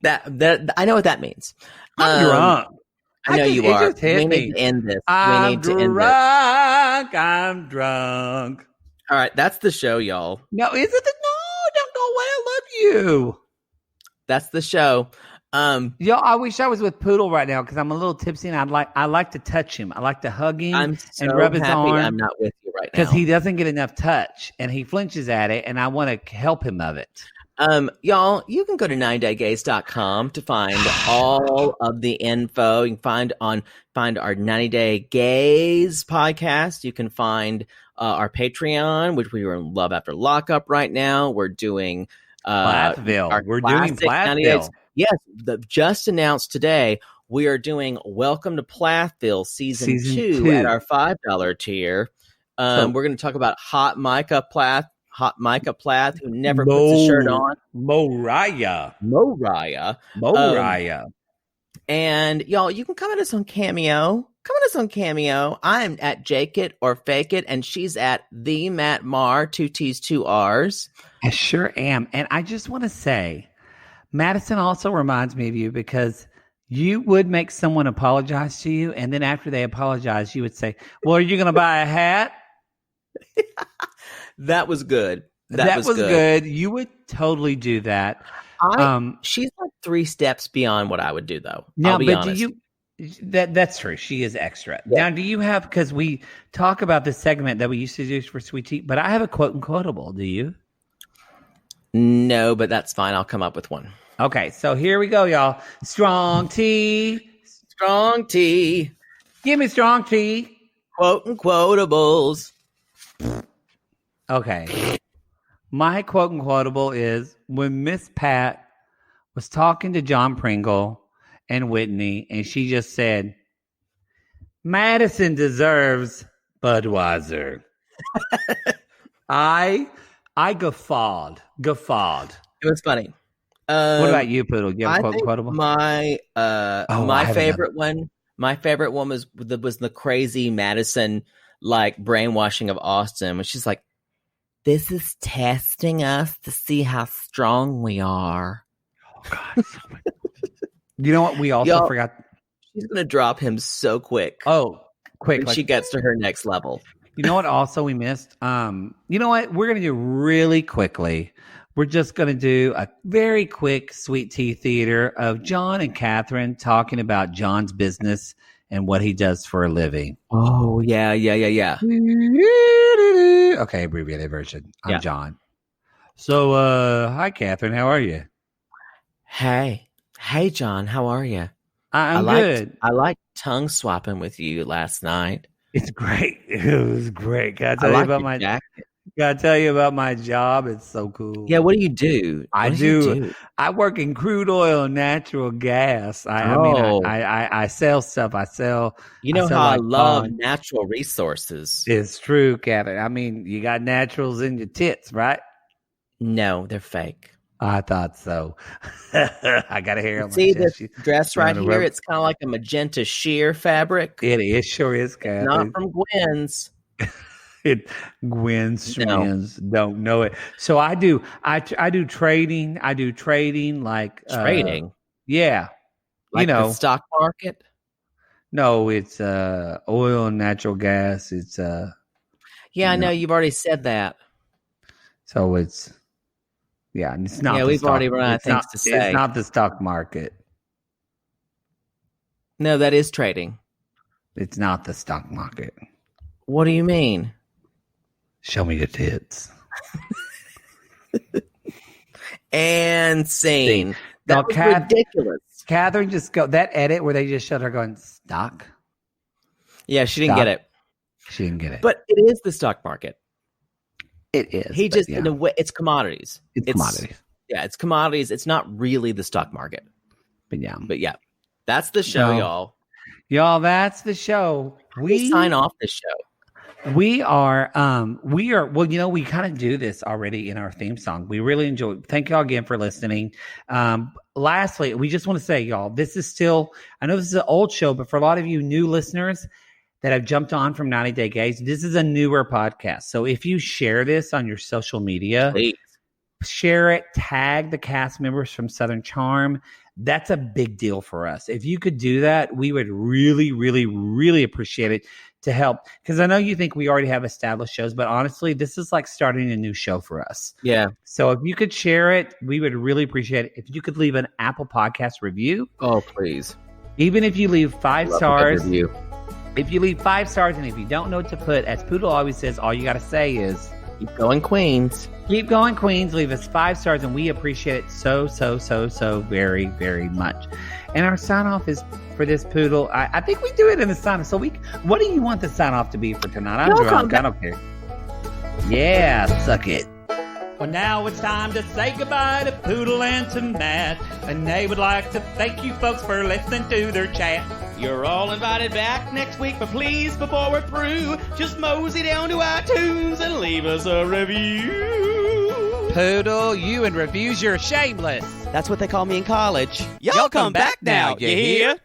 That I know what that means. I'm drunk. I know you are. We need to end this. I'm drunk. All right, that's the show, y'all. No, is it? No, don't go away. I love you. That's the show. Yo, I wish I was with Poodle right now because I'm a little tipsy and I like to touch him. I like to hug him I'm so and rub his happy arm. I'm not with you right now because he doesn't get enough touch and he flinches at it, and I want to help him of it. Y'all, you can go to 9daygays.com to find all of the info. You can find our 90 Day Gays podcast. You can find our Patreon, which we are in Love After Lockup right now. We're doing Plathville. We're doing Plathville. Yes, just announced today. We are doing Welcome to Plathville season 2 at our $5 tier. We're going to talk about Hot Micah Plath, who never puts a shirt on. Moriah. And y'all, you can come at us on Cameo. I'm at Jake It or Fake It, and she's at the Matt Marr, 2 T's, 2 R's. I sure am. And I just want to say, Madison also reminds me of you because you would make someone apologize to you, and then after they apologize, you would say, well, are you going to buy a hat? That was good. That was good. You would totally do that. She's like 3 steps beyond what I would do, though. Now, I'll be honest. That's true. She is extra. Yeah. Now, do you have, because we talk about this segment that we used to do for Sweet Tea, but I have a quote and quotable. Do you? No, but that's fine. I'll come up with one. Okay, so here we go, y'all. Strong tea. Give me strong tea. Quote and quotables. Okay. My quote and quotable is when Miss Pat was talking to John Pringle and Whitney, and she just said, Madison deserves Budweiser. I guffawed. It was funny. What about you, Poodle? You have a quote and quotable? My favorite one was the crazy Madison like brainwashing of Austen, when she's like, this is testing us to see how strong we are. Oh God. You know what? We also forgot. She's gonna drop him so quick. Oh, quick! When she gets to her next level. You know what? Also, we missed. You know what? We're gonna do really quickly. We're just gonna do a very quick Sweet Tea Theater of John and Kathryn talking about John's business and what he does for a living. Oh yeah. Okay, abbreviated version. I'm John. So, hi, Kathryn. How are you? Hey, John. How are you? I'm good. I liked tongue swapping with you last night. It's great. It was great. Can I tell you about my jacket? Gotta tell you about my job. It's so cool. Yeah, what do you do? I work in crude oil and natural gas. I sell stuff. I sell. You know how I love natural resources. It's true, Kathryn. I mean, you got naturals in your tits, right? No, they're fake. I thought so. I got a hair on my See chest. this dress right here? It's kind of like a magenta sheer fabric. It is, sure is, Kathryn. Not from Gwen's. Gwen's friends don't know it. So I do trading. I do trading like trading. Yeah. Like the stock market? No, it's oil and natural gas. It's I know you've already said that. So it's it's not. Yeah, we've already run out of things to say. It's not the stock market. No, that is trading. It's not the stock market. What do you mean? Show me your tits. And scene. That was ridiculous. Kathryn just go that edit where they just showed her going stock. Yeah, she didn't get it. She didn't get it. But it is the stock market. It is. He just in a way it's commodities. It's commodities. Yeah, it's commodities. It's not really the stock market. But yeah. That's the show, y'all. Y'all, that's the show. We sign off the show. We are, well, we kind of do this already in our theme song. We really enjoy it. Thank y'all again for listening. Lastly, we just want to say, y'all, this is still, I know this is an old show, but for a lot of you new listeners that have jumped on from 90 Day Gays, this is a newer podcast. So if you share this on your social media, please share it, tag the cast members from Southern Charm. That's a big deal for us. If you could do that, we would really, really, really appreciate it to help. Because I know you think we already have established shows, but honestly, this is like starting a new show for us. Yeah. So if you could share it, we would really appreciate it. If you could leave an Apple Podcast review. Oh, please. Even if you leave 5 stars. Review. If you leave 5 stars and if you don't know what to put, as Poodle always says, all you got to say is, keep going, Queens. Keep going, Queens. Leave us 5 stars, and we appreciate it so very, very much. And our sign-off is for this, Poodle. I think we do it in the sign-off. So what do you want the sign-off to be for tonight? I'm drunk. I don't care. Yeah, suck it. Well, now it's time to say goodbye to Poodle and to Matt. And they would like to thank you folks for listening to their chat. You're all invited back next week, but please, before we're through, just mosey down to iTunes and leave us a review. Poodle, you and reviews, you're shameless. That's what they call me in college. Y'all come back now, you hear?